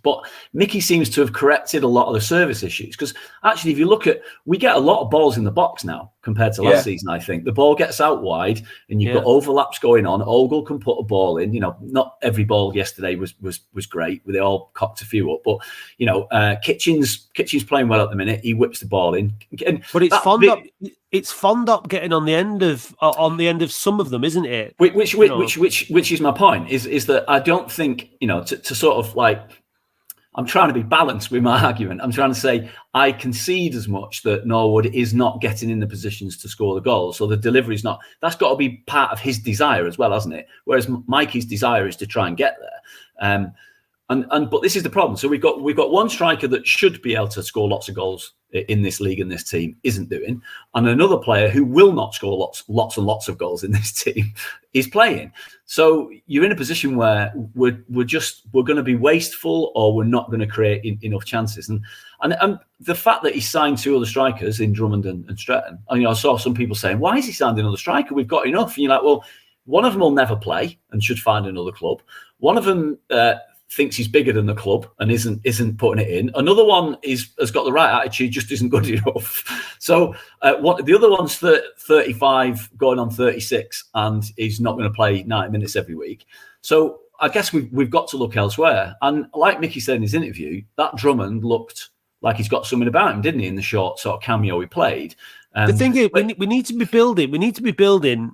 But Mickey seems to have corrected a lot of the service issues because actually, if you look at, we get a lot of balls in the box now compared to last season. I think the ball gets out wide and you've got overlaps going on. Ogle can put a ball in. Not every ball yesterday was great. They all cocked a few up, but Kitchen's playing well at the minute. He whips the ball in. But it's Fondop. It's Fondop getting on the end of some of them, isn't it? Which is my point. Is that I don't think to sort of like. I'm trying to be balanced with my argument. I'm trying to say I concede as much that Norwood is not getting in the positions to score the goals. So the delivery is not. That's got to be part of his desire as well, hasn't it? Whereas Mikey's desire is to try and get there. But this is the problem. So we've got one striker that should be able to score lots of goals in this league and this team isn't doing, and another player who will not score lots and lots of goals in this team is playing. So you're in a position where we're going to be wasteful, or we're not going to create enough chances. And the fact that he signed 2 other strikers in Drummond and Stretton, I saw some people saying, "Why is he signed another striker? We've got enough." And you're like, well, one of them will never play and should find another club. One of them thinks he's bigger than the club and isn't putting it in. Another one has got the right attitude, just isn't good enough. So the other one's 35 going on 36, and he's not going to play 90 minutes every week. So I guess we've got to look elsewhere. And like Mickey said in his interview, that Drummond looked like he's got something about him, didn't he, in the short sort of cameo he played? The thing is, we need to be building. We need to be building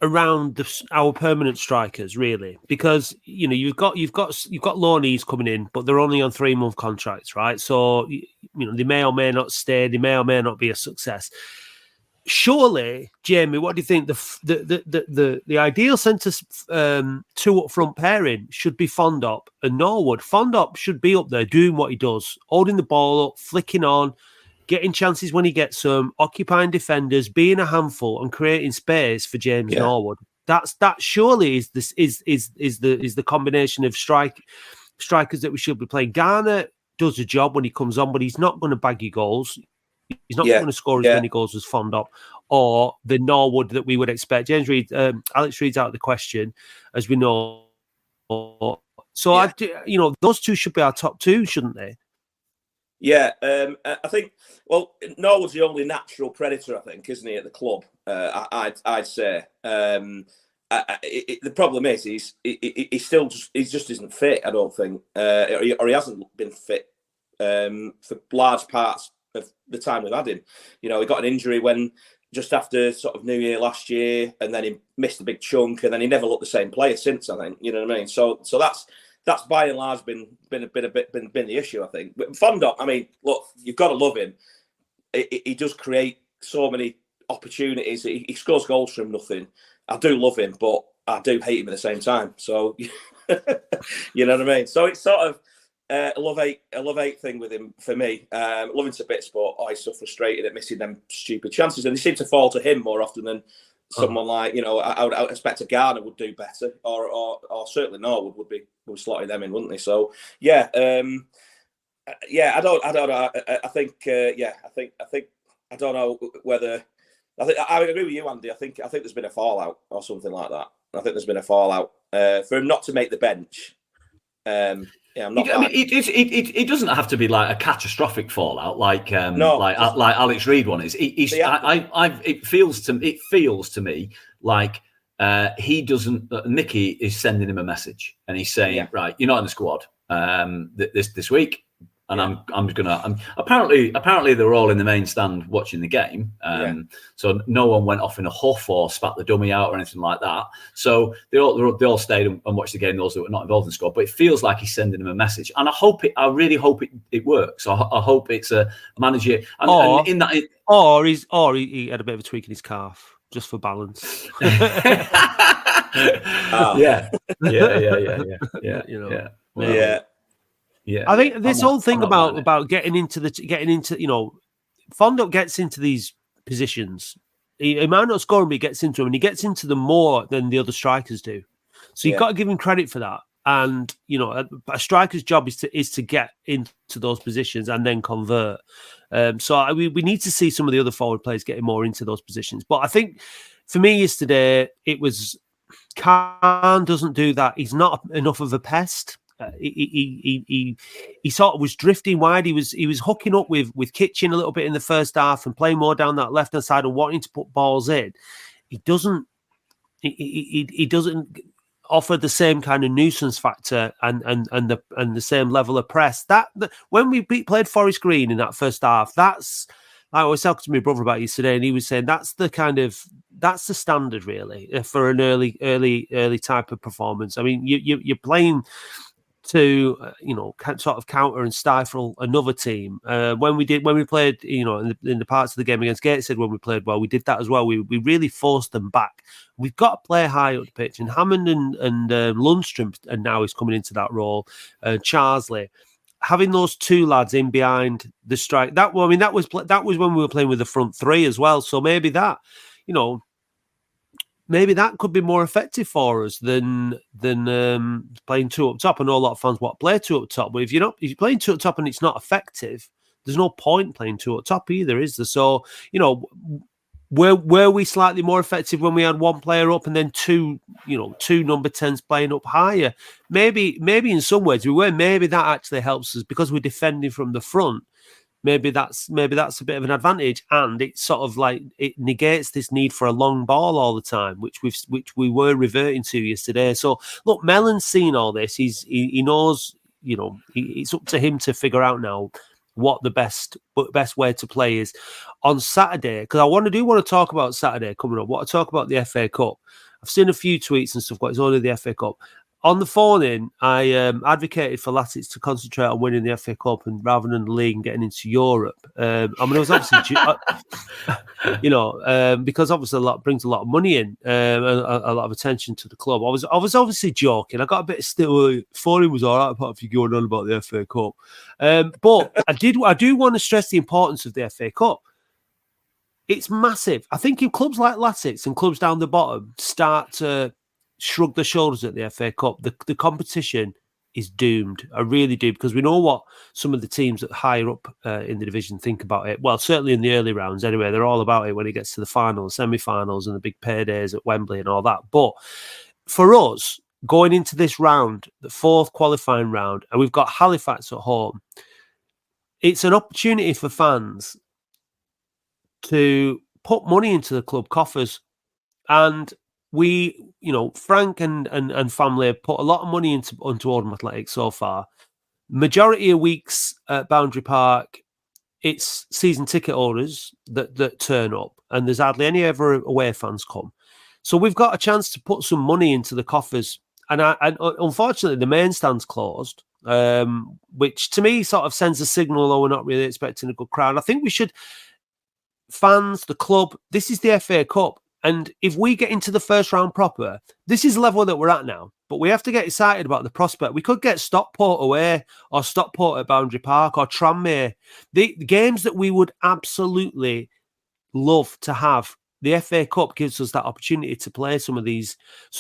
around our permanent strikers, really, because you've got loanees coming in, but they're only on 3-month contracts, right? So they may or may not stay. They may or may not be a success. Surely, Jamie, what do you think? The ideal centre two up front pairing should be Fondop and Norwood. Fondop should be up there doing what he does, holding the ball up, flicking on, getting chances when he gets them, occupying defenders, being a handful, and creating space for James Norwood. That surely is the combination of strikers that we should be playing. Garner does a job when he comes on, but he's not going to bag you goals. He's not going to score as many goals as Fondop or the Norwood that we would expect. James Reed, Alex Reed's out of the question, as we know. So those two should be our top two, shouldn't they? Yeah, I think. Well, Norwood's the only natural predator, I think, isn't he, at the club? I'd say. The problem is he still just isn't fit. I don't think, or he hasn't been fit for large parts of the time we've had him. He got an injury when just after sort of New Year last year, and then he missed a big chunk, and then he never looked the same player since. I think, you know what I mean. So that's by and large been the issue, I think. But Fondop, I mean, look, you've got to love him. He does create so many opportunities. He scores goals from nothing. I do love him, but I do hate him at the same time. So you know what I mean. So it's sort of a love-hate thing with him for me. Love him to bits, but he's so frustrated at missing them stupid chances, and they seem to fall to him more often than someone like, I would expect a Garner would do better, or certainly Norwood would be slotting them in, wouldn't they? So I don't know. I think I don't know whether. I agree with you, Andy. I think there's been a fallout or something like that. I think there's been a fallout for him not to make the bench. I'm not. I mean, it doesn't have to be like a catastrophic fallout, like Alex Reed one is. It feels to me like he doesn't. Mickey is sending him a message, and he's saying, right, you're not in the squad this week. And I'm apparently they're all in the main stand watching the game. So no one went off in a huff or spat the dummy out or anything like that. So they all stayed and watched the game, those that were not involved in the squad. But it feels like he's sending them a message. And I really hope it works. I hope it's a manager or he had a bit of a tweak in his calf just for balance. Yeah. Yeah, I think this whole thing about getting into Fondop gets into these positions. He might not score him, but he gets into them, and he gets into them more than the other strikers do. So you've got to give him credit for that. And a striker's job is to get into those positions and then convert. So we need to see some of the other forward players getting more into those positions. But I think for me yesterday, it was Khan doesn't do that. He's not enough of a pest. He sort of was drifting wide. He was hooking up with Kitchen a little bit in the first half and playing more down that left hand side and wanting to put balls in. He doesn't offer the same kind of nuisance factor and the same level of press. When we played Forest Green in that first half, I was talking to my brother about it yesterday, and he was saying that's the standard really for an early type of performance. I mean, you're playing to sort of counter and stifle another team. When we played in the parts of the game against Gateshead, when we played well, we did that as well. We really forced them back. We've got to play high up the pitch, and Hammond and Lundstrom and now is coming into that role. Charsley, having those two lads in behind the strike, that was when we were playing with the front three as well. So maybe that could be more effective for us than playing two up top. I know a lot of fans want to play two up top, but if you're playing two up top and it's not effective, there's no point playing two up top either, is there? So were we slightly more effective when we had one player up and then two number 10s playing up higher? Maybe in some ways we were. Maybe that actually helps us because we're defending from the front. Maybe that's a bit of an advantage, and it's sort of like it negates this need for a long ball all the time, which we were reverting to yesterday. So look, Melon's seen all this. He knows, it's up to him to figure out now what the best way to play is on Saturday. Because I want to talk about Saturday coming up. I want to talk about the FA Cup. I've seen a few tweets and stuff. But it's only the FA Cup. On the phone in, I advocated for Latic to concentrate on winning the FA Cup and rather than the league and getting into Europe. It was obviously, because obviously brings a lot of money in, a lot of attention to the club. I was obviously joking. I got a bit still. Phone was all right apart from going on about the FA Cup, but I do want to stress the importance of the FA Cup. It's massive. I think if clubs like Latic and clubs down the bottom start to shrug their shoulders at the FA Cup, the competition is doomed. I really do, because we know what some of the teams that higher up in the division think about it. Well, certainly in the early rounds anyway, they're all about it when it gets to the finals, semi-finals and the big paydays at Wembley and all that. But for us, going into this round, the fourth qualifying round, and we've got Halifax at home, it's an opportunity for fans to put money into the club coffers. And we, Frank and family have put a lot of money into Oldham Athletics so far. Majority of weeks at Boundary Park, it's season ticket holders that turn up, and there's hardly any ever away fans come. So we've got a chance to put some money into the coffers. And unfortunately, the main stand's closed, which to me sort of sends a signal, though we're not really expecting a good crowd. I think we should, fans, the club, this is the FA Cup. And if we get into the first round proper, this is the level that we're at now. But we have to get excited about the prospect. We could get Stockport away, or Stockport at Boundary Park, or Tranmere. The games that we would absolutely love to have. The FA Cup gives us that opportunity to play some of these,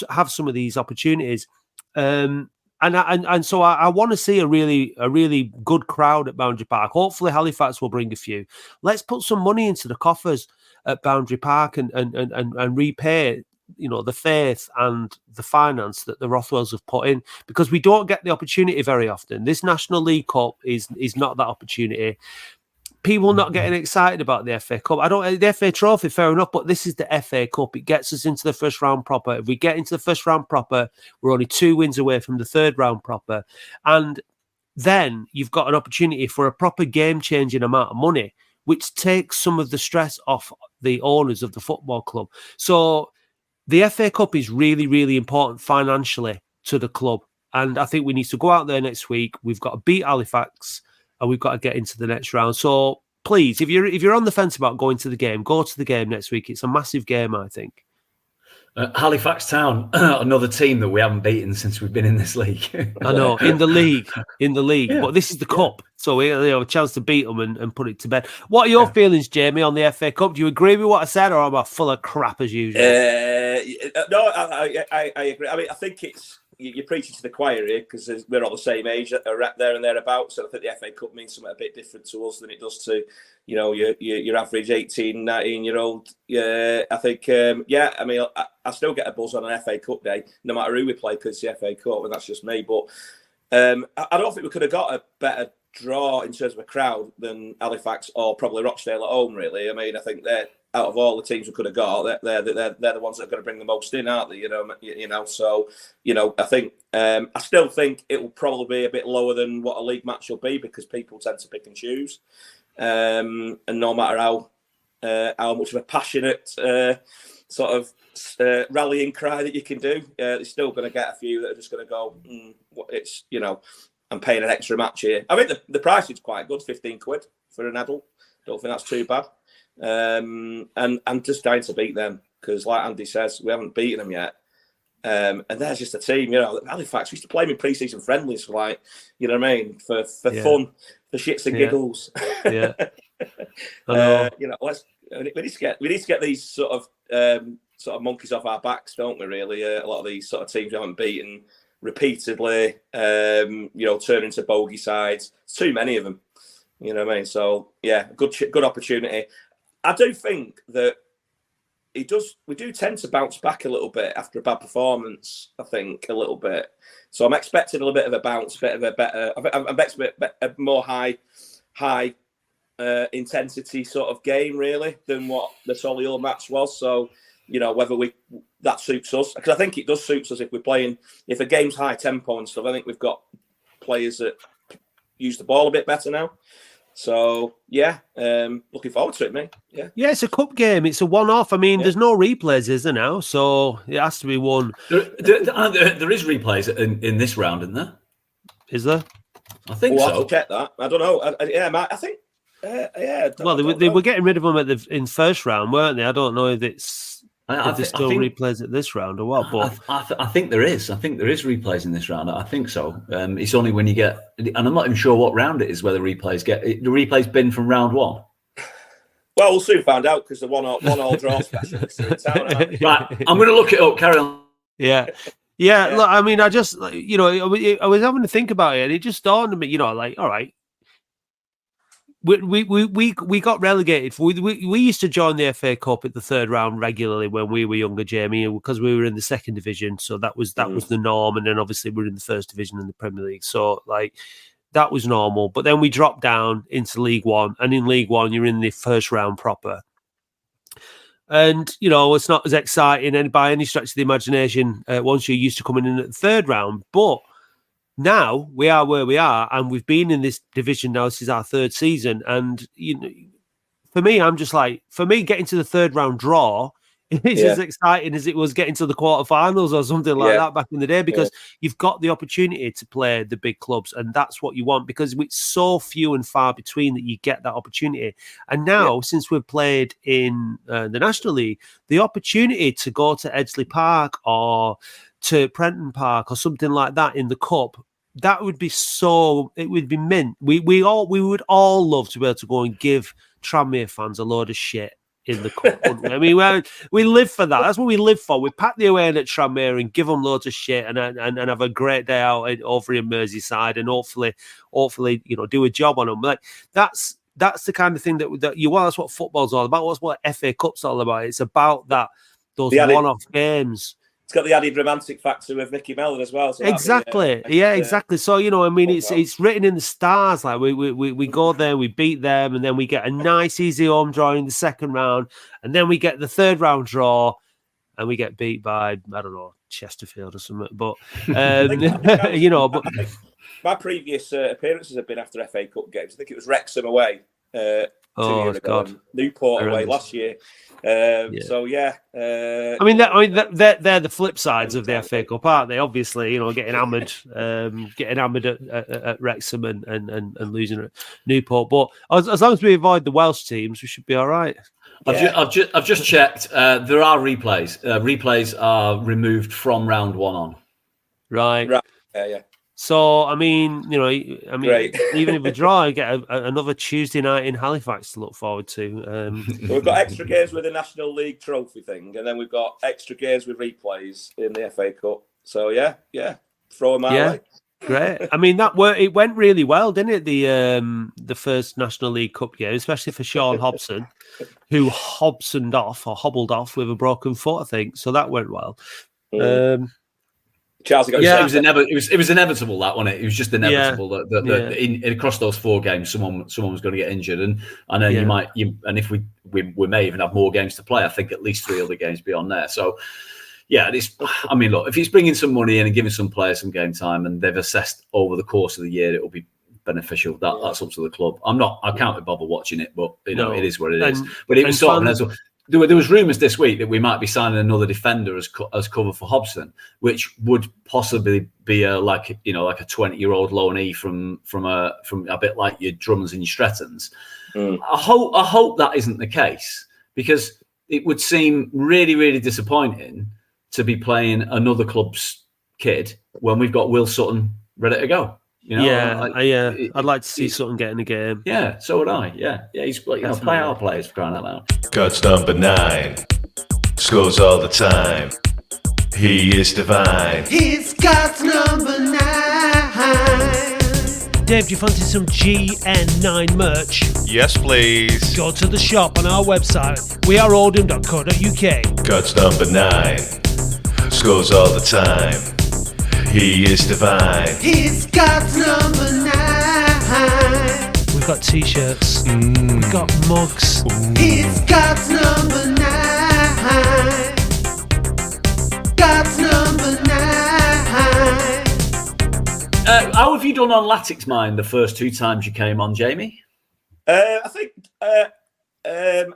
have some of these opportunities. And so I want to see a really good crowd at Boundary Park. Hopefully Halifax will bring a few. Let's put some money into the coffers at Boundary Park and repay, the faith and the finance that the Rothwells have put in, because we don't get the opportunity very often. This National League Cup is not that opportunity. People not getting excited about the FA Cup. The FA Trophy, fair enough, but this is the FA Cup. It gets us into the first round proper. If we get into the first round proper, we're only 2 wins away from the third round proper. And then you've got an opportunity for a proper game-changing amount of money, which takes some of the stress off the owners of the football club. So the FA Cup is really, really important financially to the club. And I think we need to go out there next week. We've got to beat Halifax, and we've got to get into the next round. So please, if you're on the fence about going to the game, go to the game next week. It's a massive game, I think. Halifax Town, another team that we haven't beaten since we've been in this league. I know, in the league. Yeah. But this is the cup, so we have a chance to beat them and put it to bed. What are your feelings, Jamie, on the FA Cup? Do you agree with what I said, or am I full of crap as usual? No, I agree. I mean, I think you're preaching to the choir here, because we're all the same age, there and thereabouts. So I think the FA Cup means something a bit different to us than it does to, your average 18, 19-year-old. I think, I mean, I still get a buzz on an FA Cup day, no matter who we play, because it's the FA Cup, and that's just me. But I don't think we could have got a better draw in terms of a crowd than Halifax or probably Rochdale at home, really. I mean, I think that out of all the teams we could have got, they're the ones that are going to bring the most in, aren't they? So I think I still think it will probably be a bit lower than what a league match will be, because people tend to pick and choose, and no matter how much of a passionate sort of rallying cry that you can do, they're still going to get a few that are just going to go, I'm paying an extra match here. I mean, the price is quite good, £15 for an adult. Don't think that's too bad. And I'm just dying to beat them, because like Andy says, we haven't beaten them yet. And there's just a team, Halifax, we used to play them in pre-season friendlies for, like, you know what I mean, for fun, for shits and giggles. Yeah. We need to get these sort of monkeys off our backs, don't we? Really, a lot of these sort of teams we haven't beaten repeatedly, turn into bogey sides. It's too many of them. You know what I mean? So yeah, good opportunity. I do think that we do tend to bounce back a little bit after a bad performance. I think a little bit. So I'm expecting a little bit of a bounce, bit of a better. I'm expecting a more high intensity sort of game really than what the Solihull match was. So whether that suits us, because I think it does suit us if we're playing. If a game's high tempo and stuff, I think we've got players that use the ball a bit better now. So looking forward to it, mate. Yeah, it's a cup game. It's a one-off. I mean, there's no replays, is there now? So it has to be one. There is replays in this round, isn't there? Is there? I think we'll so. have to check that. I don't know. I think. Well, they were getting rid of them in first round, weren't they? I don't know if there's still replays at this round or what. But I think there is. I think there is replays in this round. I think so. It's only when you get, and I'm not even sure what round it is where the replays bin from round one. Well, we'll soon find out because the one all draw specialists are in town. Right, I'm going to look it up. Carry on. Yeah. Look, I mean, I just I was having to think about it, and it just dawned on me. All right. We got relegated. We used to join the FA Cup at the third round regularly when we were younger, Jamie, because we were in the second division. So that was the norm, and then obviously we're in the first division in the Premier League. So that was normal. But then we dropped down into League One, and in League One you're in the first round proper. And it's not as exciting by any stretch of the imagination once you're used to coming in at the third round, but now we are where we are, and we've been in this division now. This is our third season, and for me, getting to the third round draw is as exciting as it was getting to the quarterfinals or something like that back in the day, because you've got the opportunity to play the big clubs, and that's what you want, because it's so few and far between that you get that opportunity. And now, since we've played in the National League, the opportunity to go to Edgeley Park or to Prenton Park or something like that in the cup, that would be it would be mint. We would all love to be able to go and give Tranmere fans a load of shit in the cup, wouldn't we? I mean, we live for that. That's what we live for. We pack the away in at Tranmere and give them loads of shit and have a great day out over in Merseyside, and hopefully do a job on them. Like that's the kind of thing that you want. That's what football's all about. That's what FA Cup's all about. It's about those one-off games. It's got the added romantic factor of Mickey Melon as well. So exactly. Exactly. So, I mean, it's written in the stars. Like we go there, we beat them, and then we get a nice, easy home draw in the second round. And then we get the third round draw and we get beat by, I don't know, Chesterfield or something. But, my previous appearances have been after FA Cup games. I think it was Wrexham away 2 years ago, and Newport away last year. I mean, they're the flip sides of the FA Cup, aren't they? Obviously, getting hammered at Wrexham and losing at Newport. But as long as we avoid the Welsh teams, we should be all right. I've just checked. There are replays. Replays are removed from round one on. Right. Yeah. So, I mean, Great. even if we draw, I get another Tuesday night in Halifax to look forward to. We've got extra games with the National League trophy thing, and then we've got extra games with replays in the FA Cup. So, throw them our way. Great. I mean, it went really well, didn't it? The first National League Cup game, especially for Sean Hobson, who hobbled off with a broken foot, I think. So that went well. Charles, it was inevitable, that, wasn't it? It was just inevitable that across those 4 games, someone was going to get injured, and I know and if we may even have more games to play. I think at least 3 other games beyond there. So, I mean, look, if he's bringing some money in and giving some players some game time, and they've assessed over the course of the year, it will be beneficial. That's up to the club. I can't bother watching it, but it is what it is. But it was sort of. There was rumours this week that we might be signing another defender as cover for Hobson, which would possibly be a 20-year-old loanee from a bit like your Drummonds and your Strettons. I hope that isn't the case, because it would seem really, really disappointing to be playing another club's kid when we've got Will Sutton ready to go. I'd like to see Sutton get in the game. Yeah, so would I. Yeah, he's play our players, for crying out loud. God's number 9, scores all the time. He is divine. He's God's number 9. Dave, do you fancy some GN9 merch? Yes, please. Go to the shop on our website, weareoldham.co.uk. God's number 9. Scores all the time. He is divine. He's God's number 9. We've got t-shirts. We've got mugs. He's God's number 9. God's number 9. How have you done on Latic Mind the first 2 times you came on, Jamie? I think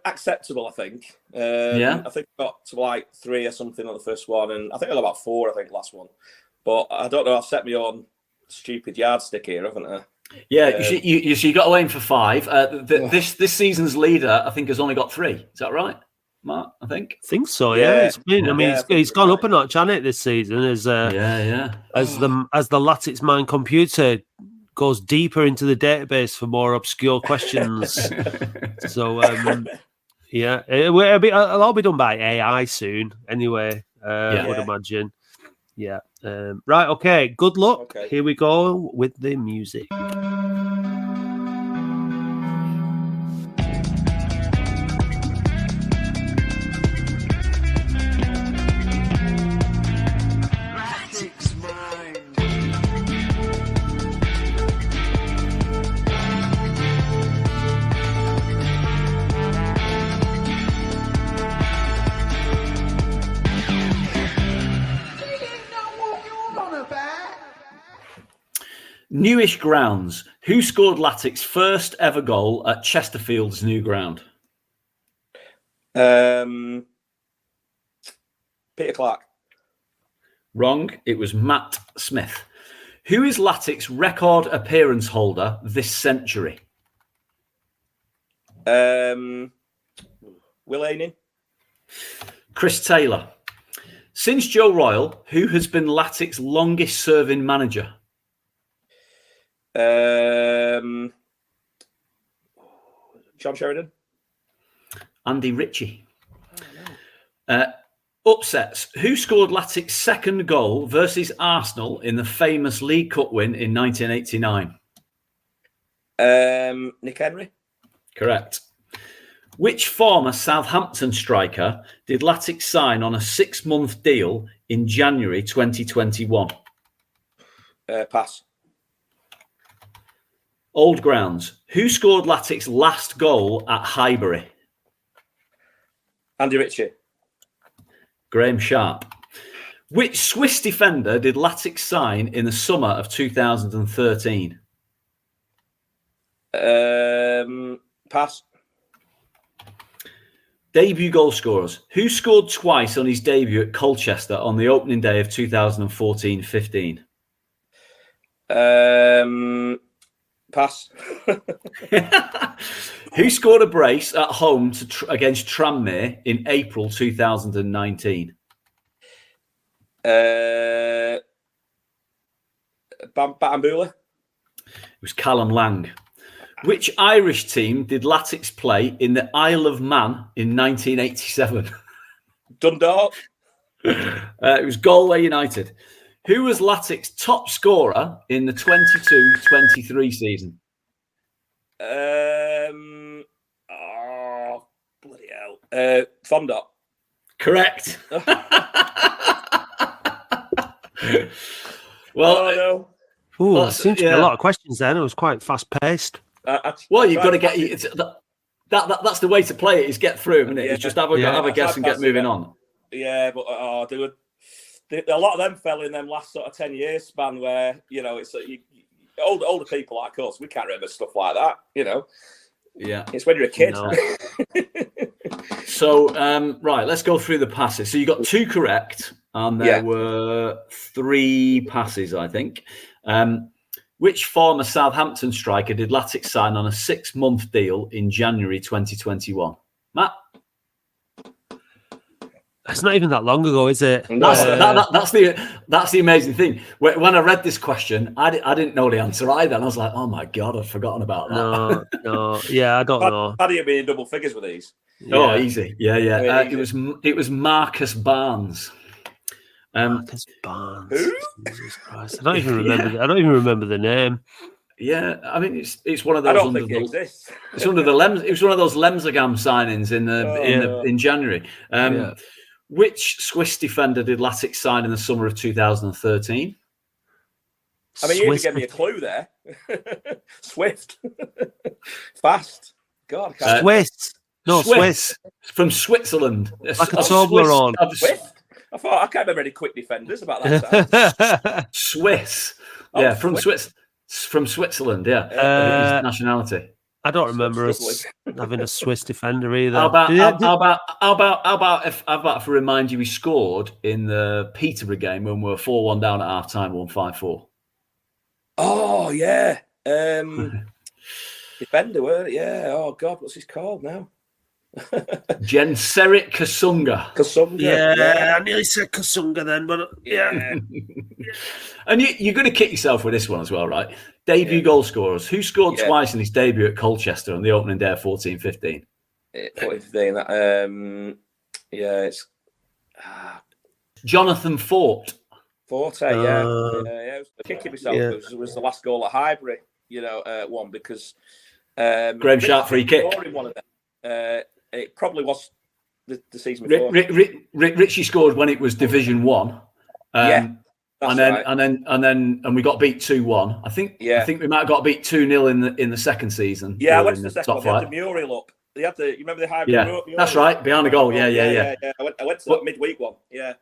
acceptable. I think. Yeah. I think I got to like 3 or something on the first one, and I think I got about 4. I think last one, but I don't know. I've set my own stupid yardstick here, haven't I? Yeah, you got to aim for 5. This season's leader, I think, has only got 3. Is that right, Mark? I think So. Yeah, it's been. I mean, it's gone up a notch, hasn't it, this season? As the Latic Mind computer goes deeper into the database for more obscure questions. So, it'll all be done by AI soon. Anyway, I would imagine. Yeah. Right. Okay. Good luck. Okay. Here we go with the music. Newish grounds. Who scored Latic's first ever goal at Chesterfield's new ground? Peter Clark. Wrong. It was Matt Smith. Who is Latic's record appearance holder this century? Will Ainey. Chris Taylor. Since Joe Royle, who has been Latic's longest serving manager? John Sheridan. Andy Ritchie. Upsets. Who scored Latic's second goal versus Arsenal in the famous League Cup win in 1989? Nick Henry. Correct. Which former Southampton striker did Latic sign on a 6-month deal in January 2021? Pass. Old grounds. Who scored Latic's last goal at Highbury? Andy Ritchie. Graham Sharp. Which Swiss defender did Latic sign in the summer of 2013? Pass. Debut goal scorers. Who scored twice on his debut at Colchester on the opening day of 2014-15? Pass. Who scored a brace at home against Tranmere in April 2019? Bambula. It was Callum Lang. Which Irish team did Latic play in the Isle of Man in 1987? Dundalk. It was Galway United. Who was Latic's top scorer in the 22-23 season? Bloody hell. Fondop. Correct. Well, no. Seems to be a lot of questions then. It was quite fast paced. Well, you've got to get that's the way to play it. Is get through, isn't it? Yeah. It's just have a guess and get moving on. Yeah, but a lot of them fell in them last sort of 10 years span where it's older people like us, we can't remember stuff like that. Yeah, it's when you're a kid. No. So right, let's go through the passes. So you got 2 correct, and there were 3 passes, I think. Which former Southampton striker did Latic sign on a 6-month deal in January 2021? Matt? It's not even that long ago, is it? That's the amazing thing. When I read this question, I didn't know the answer either, and I was like, "Oh my god, I'd forgotten about that." No, yeah, I don't know. How do you be in double figures with these? Oh, easy, yeah. It was Marcus Barnes. Marcus Barnes. Who? Jesus Christ, I don't even remember. I don't even remember the name. Yeah, I mean it's one of those. I don't think it exists. It's under the Lems. It was one of those Lemsagam signings in January. Which Swiss defender did Latic sign in the summer of 2013? I mean, you even gave me a clue there. Swift, fast. God, Swiss. No, Swiss. From Switzerland. Like a Toblerone. Swift. I can't remember any quick defenders about that time. Swiss. Yeah, from Switzerland. Yeah, nationality. I don't remember us having a Swiss defender either. How about if I remind you, we scored in the Peterborough game when we were 4-1 down at half time, 1-5-4. Oh yeah, defender, weren't it? Yeah. Oh God, what's his called now? Genserit Kasunga. Yeah, I nearly said Kasunga then, but yeah. And you're going to kick yourself with this one as well, right? Debut goal scorers. Who scored twice in his debut at Colchester on the opening day of 14-15? 14-15. It's Jonathan Forte. Yeah. Kicking myself was the last goal at Highbury. One because Graham Sharp free kick. One of them. It probably was the season before. Richie scored when it was Division 1. And we got beat 2-1. I think we might have got beat 2-0 in the second season. Yeah, I went to the second one. They had the mural up. You remember the Highbury mural? That's right, behind the goal. Yeah. I went to that midweek one. Yeah,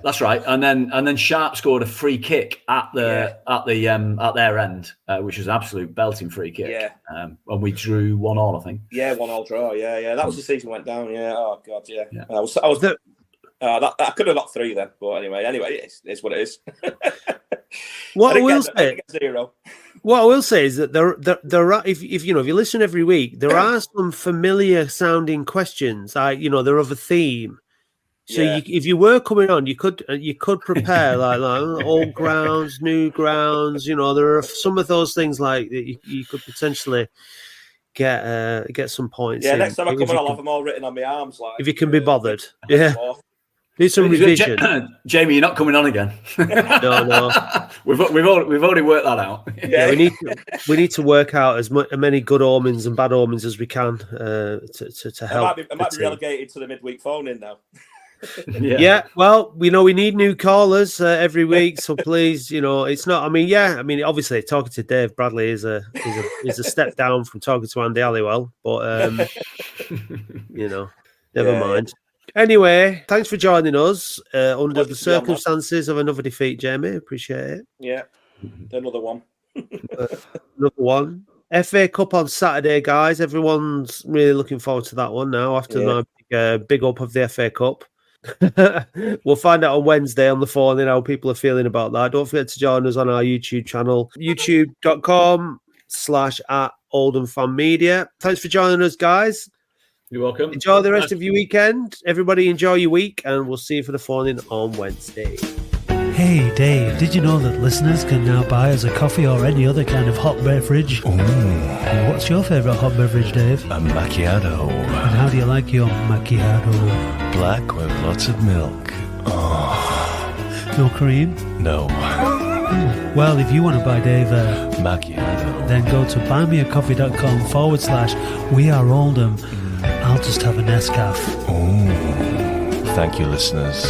that's right. And then Sharp scored a free kick at their end, which was an absolute belting free kick. Yeah. And we drew 1-1, I think. Yeah, 1-1 draw. Yeah. That was the season went down. Yeah. Oh God. Yeah. I could have got 3 then, but anyway, it's what it is. What I will say is that there are, if you listen every week, there are some familiar sounding questions. They're of a theme. So if you were coming on, you could prepare like old grounds, new grounds. There are some of those things like that you could potentially get some points. Yeah, next time I come on, I'll have them all written on my arms. Like if you can be bothered. Yeah. Do some revision. Jamie, you're not coming on again. No. We've already worked that out. Yeah, we need to work out as many good omens and bad omens as we can to help. I might be relegated to the midweek phone in now. Yeah. Well, we need new callers every week, so please, it's not. Obviously, talking to Dave Bradley is a step down from talking to Andy Halliwell, but never mind. Anyway, thanks for joining us under the circumstances of another defeat, Jamie. Appreciate it. Yeah, another one. Another one. FA Cup on Saturday, guys. Everyone's really looking forward to that one now after the big up of the FA Cup. We'll find out on Wednesday on the phone how people are feeling about that. Don't forget to join us on our YouTube channel, youtube.com/@Oldham Fan Media. Thanks for joining us, guys. You're welcome. Enjoy the rest of your weekend. Everybody enjoy your week, and we'll see you for the phone-in on Wednesday. Hey, Dave, did you know that listeners can now buy us a coffee or any other kind of hot beverage? Ooh. What's your favourite hot beverage, Dave? A macchiato. And how do you like your macchiato? Black with lots of milk. Oh. No cream? No. Well, if you want to buy Dave a macchiato, then go to buymeacoffee.com/weareoldham. I'll just have a Nescafe. Oh, thank you, listeners.